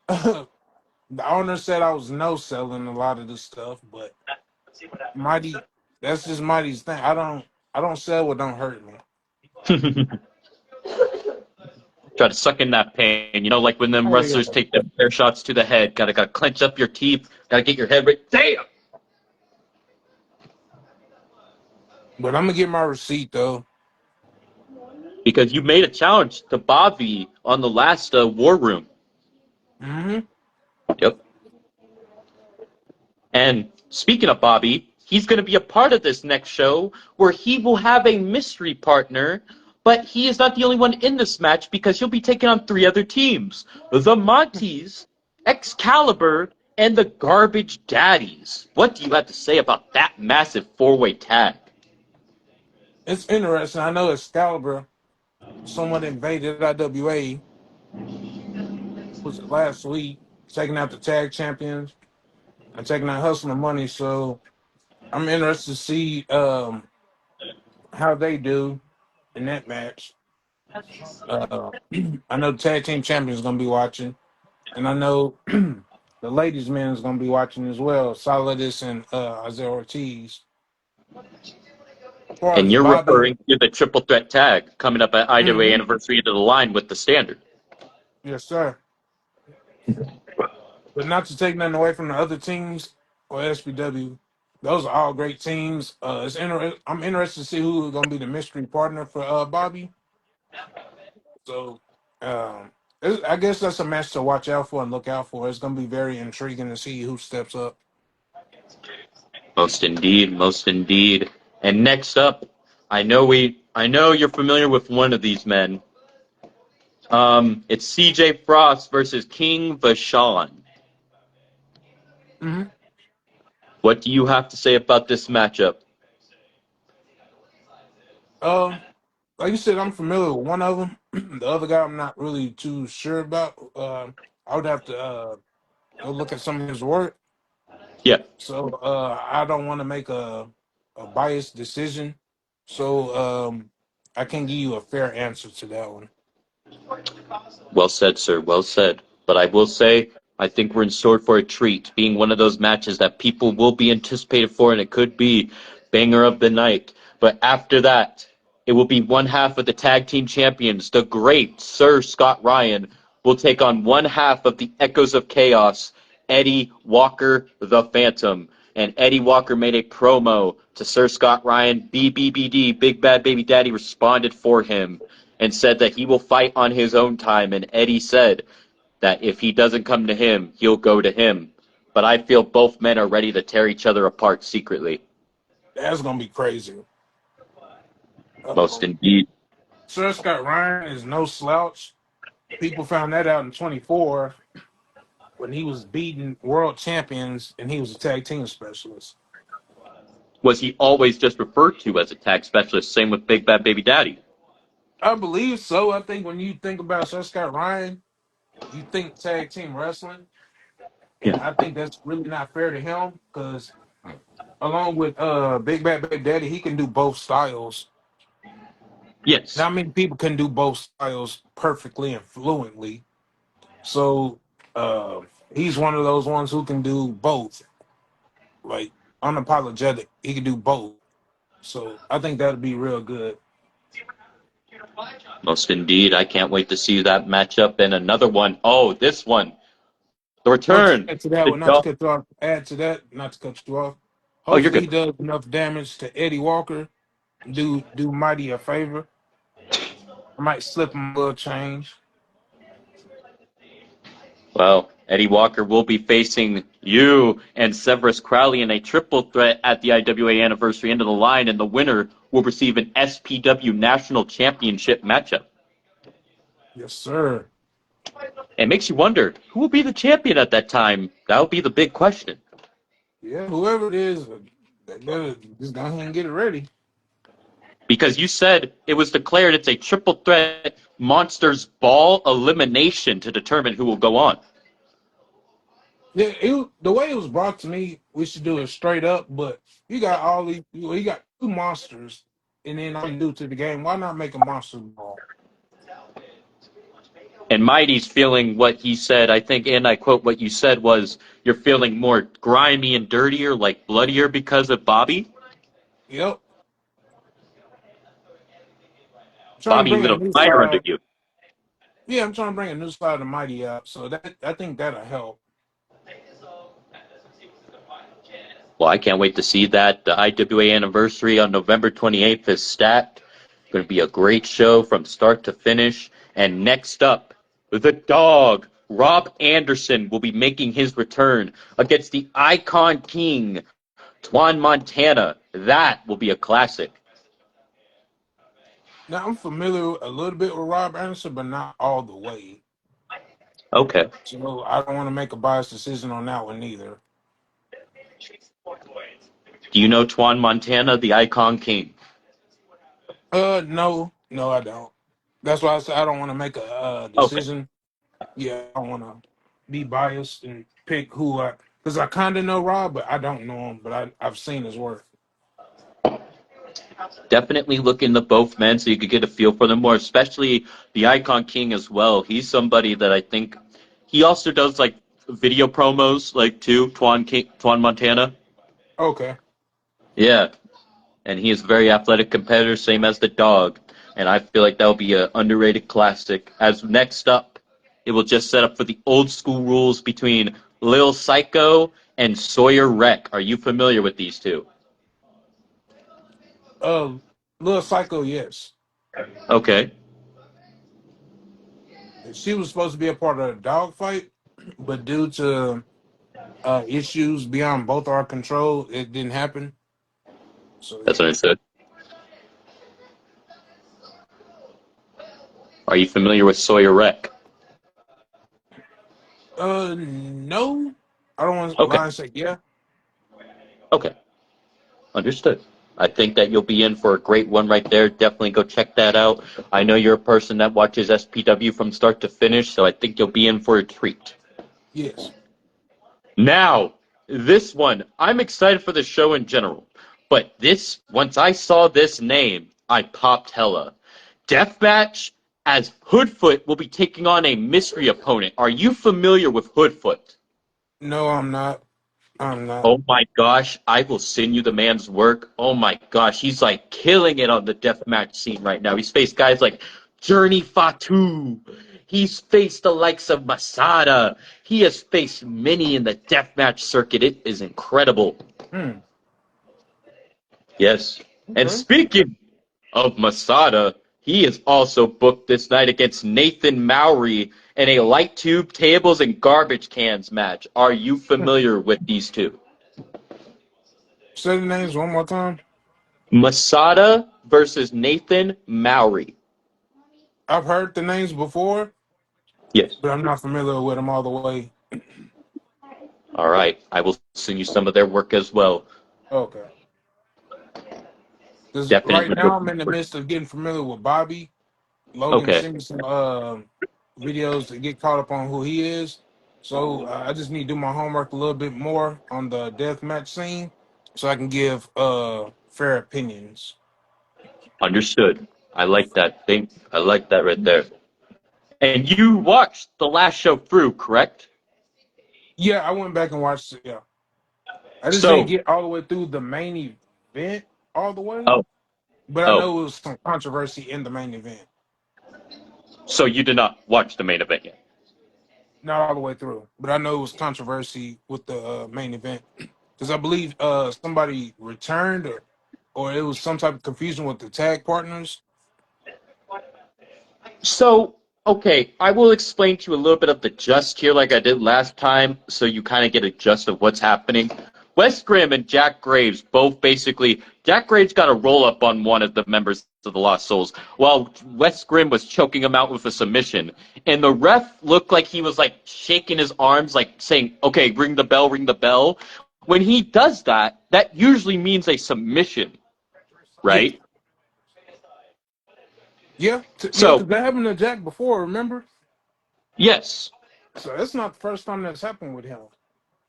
The owner said I was no selling a lot of this stuff, but Mighty, that's just Mighty's thing. I don't sell what don't hurt me. Try to suck in that pain. You know, like when them Oh yeah. wrestlers take them fair shots to the head. Gotta clench up your teeth. Gotta get your head right. Damn! But I'm gonna get my receipt though. because you made a challenge to Bobby on the last War Room. Mm-hmm. Yep. And speaking of Bobby, he's going to be a part of this next show where he will have a mystery partner, but he is not the only one in this match because he'll be taking on 3 other teams. The Monties, Excalibur, and the Garbage Daddies. What do you have to say about that massive 4-way tag? It's interesting. I know Excalibur, someone invaded IWA, was it last week, taking out the tag champions and taking out Hustler Money. So I'm interested to see how they do in that match. I know the tag team champion is going to be watching, and I know the ladies' man is going to be watching as well. Solidus and Isaiah Ortiz. As far And as you're Bobby, referring to the triple threat tag coming up at IWA mhm, Anniversary into the line with the Standard. yes, sir. But not to take nothing away from the other teams or SPW. Those are all great teams. I'm interested to see who is going to be the mystery partner for Bobby. So I guess that's a match to watch out for and look out for. It's going to be very intriguing to see who steps up. Most indeed, most indeed. And next up, I know you're familiar with one of these men. It's CJ Frost versus King Vashon. Hmm. What do you have to say about this matchup? Um, like you said, I'm familiar with one of them. The other guy, I'm not really too sure about. I would have to go look at some of his work. Yeah, So I don't want to make a biased decision. So I can give you a fair answer to that one. well said, sir. Well said. But I will say, I think we're in store for a treat, being one of those matches that people will be anticipated for, and it could be banger of the night. But after that, it will be one half of the tag team champions, the great Sir Scott Ryan, will take on one half of the Echoes of Chaos, Eddie Walker the Phantom. And Eddie Walker made a promo to Sir Scott Ryan. BBBD, Big Bad Baby Daddy, responded for him and said that he will fight on his own time. And Eddie said that if he doesn't come to him, he'll go to him. But I feel both men are ready to tear each other apart secretly. That's gonna be crazy. Most Uh-oh. indeed. Sir Scott Ryan is no slouch. People found that out in 24 when he was beating world champions and he was a tag team specialist. Was he always just referred to as a tag specialist? Same with Big Bad Baby Daddy. I believe so. I think when you think about Sir Scott Ryan, you think tag team wrestling, and Yeah. I think that's really not fair to him because along with Big Bad Big Daddy, he can do both styles. Yes. Not many people can do both styles perfectly and fluently. So uh, he's one of those ones who can do both, like unapologetic. He can do both. So I think that'd be real good. Most indeed. I can't wait to see that matchup and another one. Oh, this one. The Well, to return. add to that The one, not to Dolph- cut you off, add to that, not to cut you off. oh, you're Hopefully, he good. does enough damage to Eddie Walker. Do Mighty a favor. I might slip him a little change. Well, Eddie Walker will be facing you and Severus Crowley in a triple threat at the IWA Anniversary end of the line, and the winner will receive an SPW National Championship matchup. Yes, sir. It makes you wonder, who will be the champion at that time? That'll be the big question. Yeah, whoever it is, they better just go ahead and get it ready. Because you said it was declared it's a triple threat Monsters Ball elimination to determine who will go on. Yeah, the way it was brought to me, we should do it straight up. But you got all these, you got 2 monsters, and then I'm new to the game. Why not make a monster ball? And Mighty's feeling what he said, I think, and I quote what you said was, you're feeling more grimy and dirtier, like bloodier because of Bobby. Yep. I'm trying to Bobby bring lit a a new fire under side. you. Yeah, I'm trying to bring a new side of Mighty out. So that I think that'll help. Well, I can't wait to see that. The IWA anniversary on November 28th is stacked. Going to be a great show from start to finish. And next up, the dog, Rob Anderson, will be making his return against the Icon King, Twan Montana. That will be a classic. Now I'm familiar a little bit with Rob Anderson, but not all the way. Okay. So I don't want to make a biased decision on that one either. Do you know Twan Montana, the Icon King? No, I don't. That's why I said I don't want to make a Okay. decision. Yeah, I don't want to be biased and pick who I, because I kind of know Rob, but I don't know him. But I've seen his work. Definitely look into both men so you could get a feel for them more, especially the Icon King as well. He's somebody that I think he also does like video promos, like too, Twan Montana. Okay. Yeah, and he is a very athletic competitor, same as the dog. And I feel like that will be an underrated classic. As next up, it will just set up for the old school rules between Lil Psycho and Sawyer Wreck. Are you familiar with these two? Uh, Little Psycho, yes. Okay, She was supposed to be a part of the dog fight, but due to issues beyond both our control, it didn't happen. So that's yeah. what I said. Are you familiar with Sawyer Wreck? No, I don't want to Okay, lie and say yeah. okay, understood. I think that you'll be in for a great one right there. Definitely go check that out. I know you're a person that watches SPW from start to finish, so I think you'll be in for a treat. Yes. Now, this one, I'm excited for the show in general. But this, once I saw this name, I popped hella. Deathmatch as Hoodfoot will be taking on a mystery opponent. Are you familiar with Hoodfoot? No, I'm not. I'm not. Oh my gosh, I will send you the man's work. Oh my gosh, he's like killing it on the deathmatch scene right now. He's faced guys like Journey Fatu. He's faced the likes of Masada. He has faced many in the deathmatch circuit. It is incredible. Hmm. Yes. And Okay. speaking of Masada, he is also booked this night against Nathan Mowry in a light tube tables and garbage cans match. Are you Hmm. familiar with these two? Say the names one more time. Masada versus Nathan Mowry. I've heard the names before, Yes. but I'm not familiar with them all the way. All right. I will send you some of their work as well. Okay. Because right Definitely now look I'm in the for it. midst of getting familiar with Bobby. Logan Okay. sent me some videos to get caught up on who he is. So I just need to do my homework a little bit more on the death match scene, so I can give fair opinions. Understood. I like that thing. I like that right there. And you watched the last show through, correct? Yeah, I went back and watched it. Yeah, I just didn't So, get all the way through the main event all the way, oh, but I oh. know it was some controversy in the main event. So you did not watch the main event yet. Not all the way through, but I know it was controversy with the main event because I believe somebody returned or it was some type of confusion with the tag partners. So, okay, I will explain to you a little bit of the gist here, like I did last time, so you kind of get a gist of what's happening. Wes Grimm and Jack Graves both basically. Jack Graves got a roll up on one of the members of the Lost Souls, while Wes Grimm was choking him out with a submission. And the ref looked like he was like shaking his arms, like saying, "Okay, ring the bell, ring the bell." When he does that, that usually means a submission, Yeah, right? yeah, So, because that happened to Jack before. Remember? yes. So that's not the first time that's happened with him.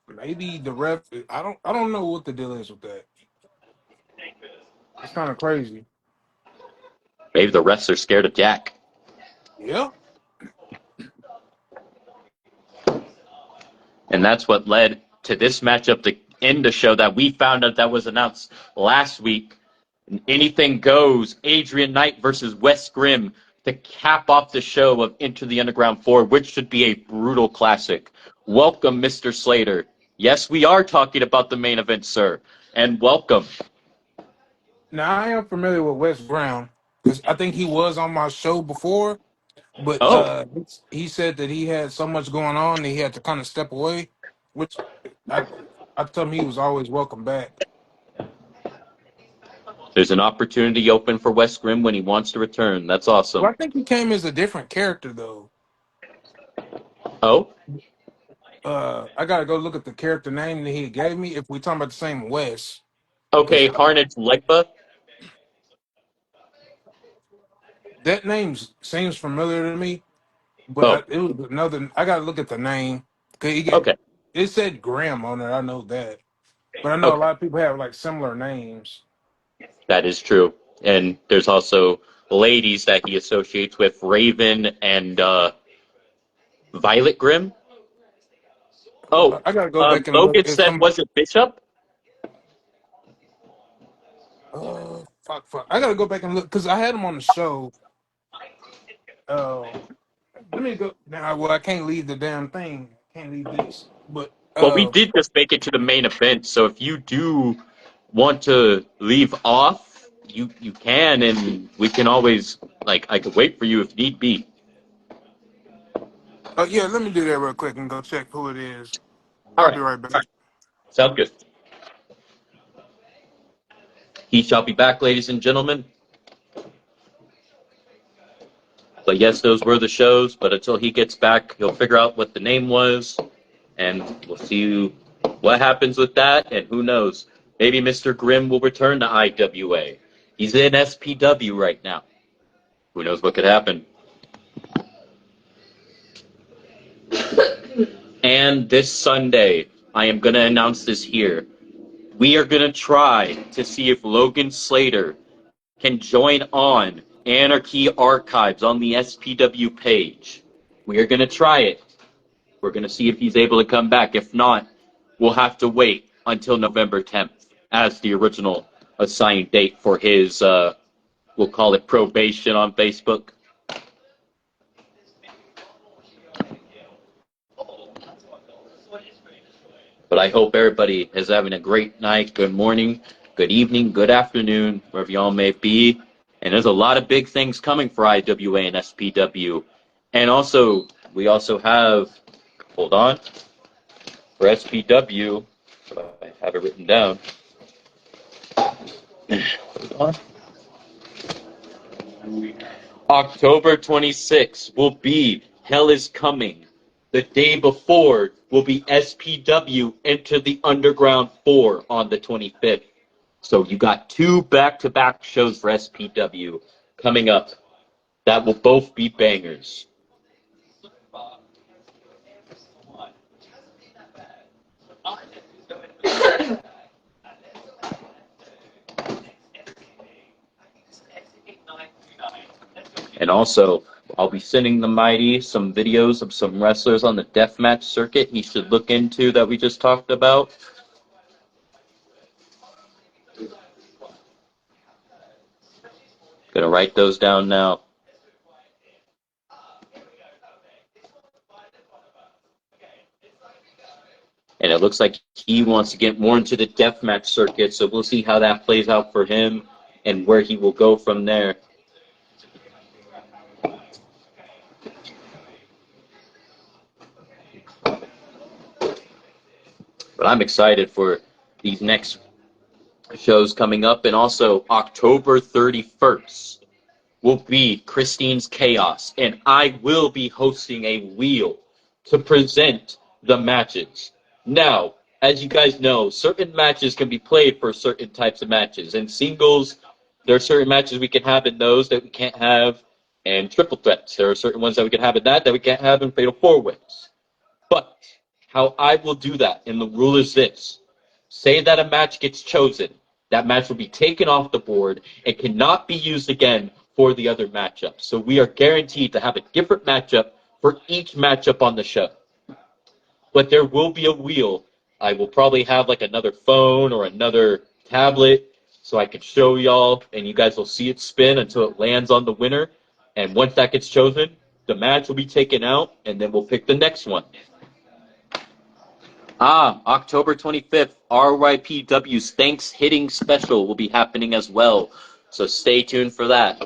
Maybe the ref. I don't know what the deal is with that. It's kind of crazy. Maybe the refs are scared of Jack. Yeah. And that's what led to this matchup to end the show that we found out that was announced last week. Anything goes. Adrian Knight versus Wes Grimm to cap off the show of Enter the Underground 4, which should be a brutal classic. Welcome, Mr. Slater. Yes, we are talking about the main event, sir. And welcome. Now I am familiar with Wes Brown. because I think he was on my show before, but Oh, he said that he had so much going on that he had to kind of step away, which I I told him he was always welcome back. there's an opportunity open for Wes Grimm when he wants to return. That's Well, awesome. I think he came as a different character though. Oh, I gotta go look at the character name that he gave me. If we talking about the same Wes, because okay, Harnage Legba. that name seems familiar to me. But Oh, it was another. I gotta look at the name. 'Cause okay, it said Graham on it. I know that, but I know a okay. lot of people have like similar names. That is true. And there's also ladies that he associates with, Raven and Violet Grimm. Oh, I gotta go back and look. Logan If said, some, was it Bishop? fuck. I gotta go back and look because I had him on the show. Uh, Let me go now. Well, I can't leave the damn thing. I can't leave this. But Well, we did just make it to the main event, so if you do want to leave off, you can, and we can always, like, I could wait for you if need be. yeah, let me do that real quick and go check who it is. All I'll be right, right back. sounds good. He shall be back, ladies and gentlemen. But yes, those were the shows, but until he gets back, he'll figure out what the name was, and we'll see what happens with that, and who knows. Maybe Mr. Grimm will return to IWA. He's in SPW right now. Who knows what could happen. And this Sunday, I am going to announce this here. We are going to try to see if Logan Slater can join on Anarchy Archives on the SPW page. We are going to try it. We're going to see if he's able to come back. If not, we'll have to wait until November 10th as the original assigned date for his, we'll call it probation on Facebook. But I hope everybody is having a great night, good morning, good evening, good afternoon, wherever y'all may be. And there's a lot of big things coming for IWA and SPW. And also, we also have, hold on, for SPW, I have it written down. Hold on. October 26th will be Hell is Coming. The day before will be SPW Enter the Underground 4 on the 25th. So you got two back-to-back shows for SPW coming up that will both be bangers. And also, I'll be sending the Mighty some videos of some wrestlers on the deathmatch circuit he should look into that we just talked about. Gonna write those down now. And it looks like he wants to get more into the deathmatch circuit, so we'll see how that plays out for him and where he will go from there. But I'm excited for these next shows coming up. And also, October 31st will be Christine's Chaos, and I will be hosting a wheel to present the matches. Now, as you guys know, certain matches can be played for certain types of matches. In singles, there are certain matches we can have in those that we can't have in triple threats. There are certain ones that we can have in that we can't have in fatal four ways. But how I will do that, and the rule is this. Say that a match gets chosen. That match will be taken off the board and cannot be used again for the other matchup. So we are guaranteed to have a different matchup for each matchup on the show. But there will be a wheel. I will probably have like another phone or another tablet so I can show y'all, and you guys will see it spin until it lands on the winner. And once that gets chosen, the match will be taken out, and then we'll pick the next one. October 25th, RYPW's Thanks Hitting Special will be happening as well. So stay tuned for that.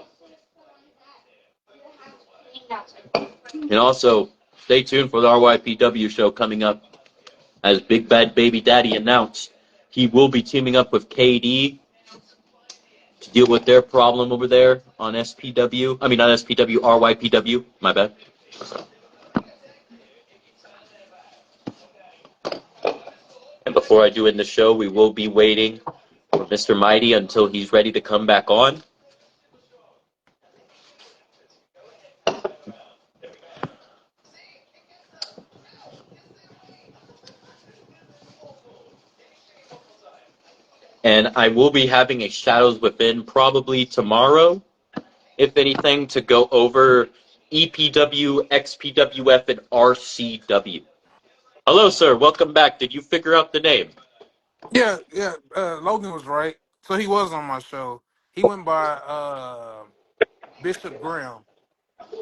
And also, stay tuned for the RYPW show coming up. As Big Bad Baby Daddy announced, he will be teaming up with KD to deal with their problem over there on SPW. I mean, not SPW, RYPW. My bad. And before I do end the show, we will be waiting for Mr. Mighty until he's ready to come back on. And I will be having a Shadows Within probably tomorrow, if anything, to go over EPW, XPWF, and RCW. Hello, sir. Welcome back. Did you figure out the name? Yeah, yeah. Logan was right. So he was on my show. He went by Bishop Graham.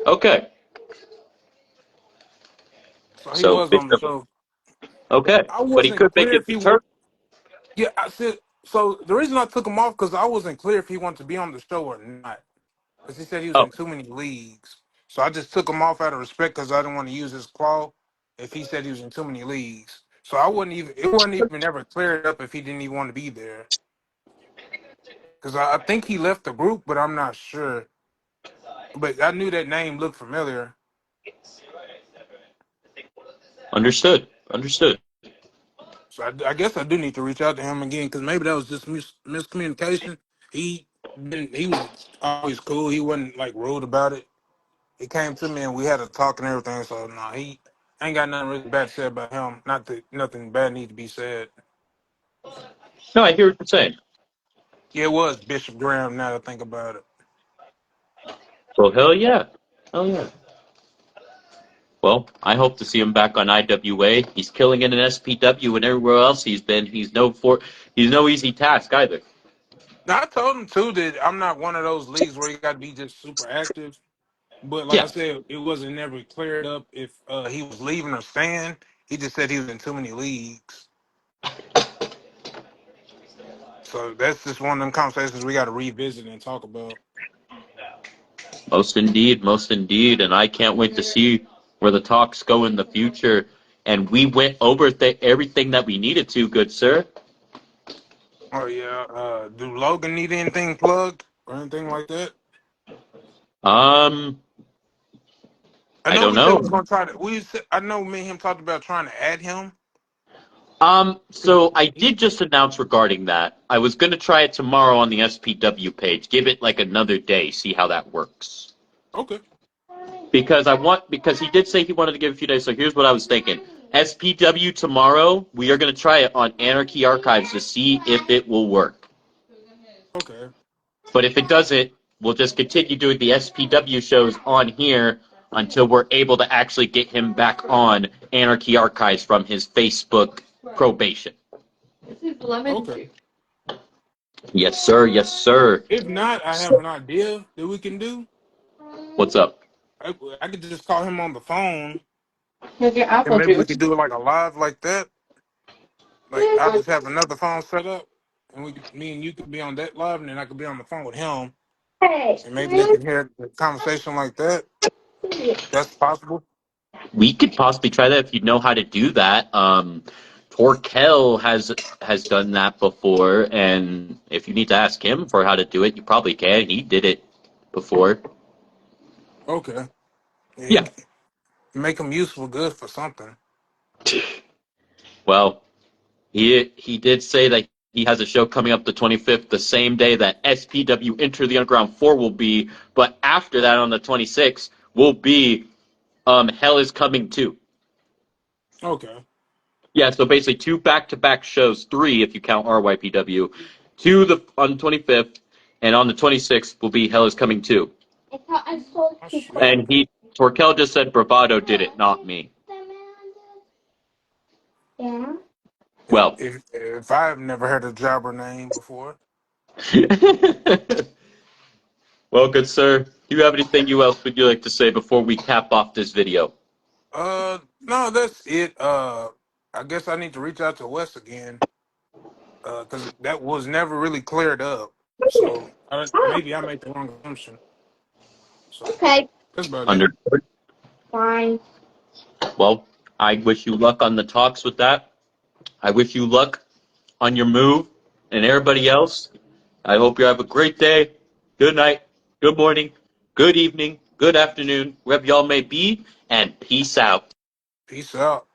Okay. So he So, was on the Bishop. show. Okay. I But he wasn't could make clear it if he return. would. Yeah, I said. So the reason I took him off because I wasn't clear if he wanted to be on the show or not. Because he said he was Oh, in too many leagues. So I just took him off out of respect because I didn't want to use his claw if he said he was in too many leagues. So I wouldn't even. It wasn't even ever cleared up if he didn't even want to be there. Because I think he left the group, but I'm not sure. But I knew that name looked familiar. understood. Understood. So I guess I do need to reach out to him again because maybe that was just miscommunication. He was always cool. He wasn't like rude about it. He came to me and we had a talk and everything. So no, he ain't got nothing really bad to say about him. Not that nothing bad need to be said. No, I hear what you're saying. Yeah, it was Bishop Graham. Now that I think about it. Well, hell yeah. Hell yeah. Well, I hope to see him back on IWA. He's killing it in SPW and everywhere else he's been. He's no easy task either. Now I told him too that I'm not one of those leagues where you got to be just super active. But like I Yeah. said, it wasn't never cleared up if he was leaving or staying. He just said he was in too many leagues. So that's just one of them conversations we got to revisit and talk about. Most indeed, most indeed. And I can't wait to see where the talks go in the future. And we went over everything that we needed to, good sir. Oh yeah. Do Logan need anything plugged or anything like that? Um, I I know don't we said we know. was gonna try to. I know me and him talked about trying to add him. So I did just announce regarding that. I was going to try it tomorrow on the SPW page. Give it like another day, see how that works. Okay. Because he did say he wanted to give a few days. So here's what I was thinking. SPW tomorrow, we are going to try it on Anarchy Archives to see if it will work. Okay. But if it doesn't, we'll just continue doing the SPW shows on here until we're able to actually get him back on Anarchy Archives from his Facebook probation. This is lemon Okay. juice. Yes, sir. Yes, sir. If not, I have an idea that we can do. What's up? I could just call him on the phone, Here's your and apple maybe we juice. could do it like a live like that. Like I'll just have another phone set up, and me and you could be on that live, and then I could be on the phone with him, and maybe they can hear the conversation like that. That's possible. We could possibly try that if you know how to do that. Torkel has done that before, and if you need to ask him for how to do it, you probably can. He did it before. Okay. Yeah, Yeah. make them useful good for something. Well, he did say that he has a show coming up the 25th, the same day that SPW Enter the Underground 4 will be, but after that on the 26th will be Hell is Coming 2. Okay. Yeah, so basically two back-to-back shows, three if you count RYPW, two on the 25th, and on the 26th will be Hell is Coming 2. Oh, shit. And Torkel just said Bravado did it, not me. Well, If I've never heard a jobber name before. well, good sir, do you have anything else would you like to say before we cap off this video? No, that's it. I guess I need to reach out to Wes again. Because that was never really cleared up. So maybe I made the wrong assumption. So Okay. That's about it. Understood. Fine. Well, I wish you luck on the talks with that. I wish you luck on your move, and everybody else. I hope you have a great day. Good night. Good morning. Good evening. Good afternoon. Wherever y'all may be. And peace out. Peace out.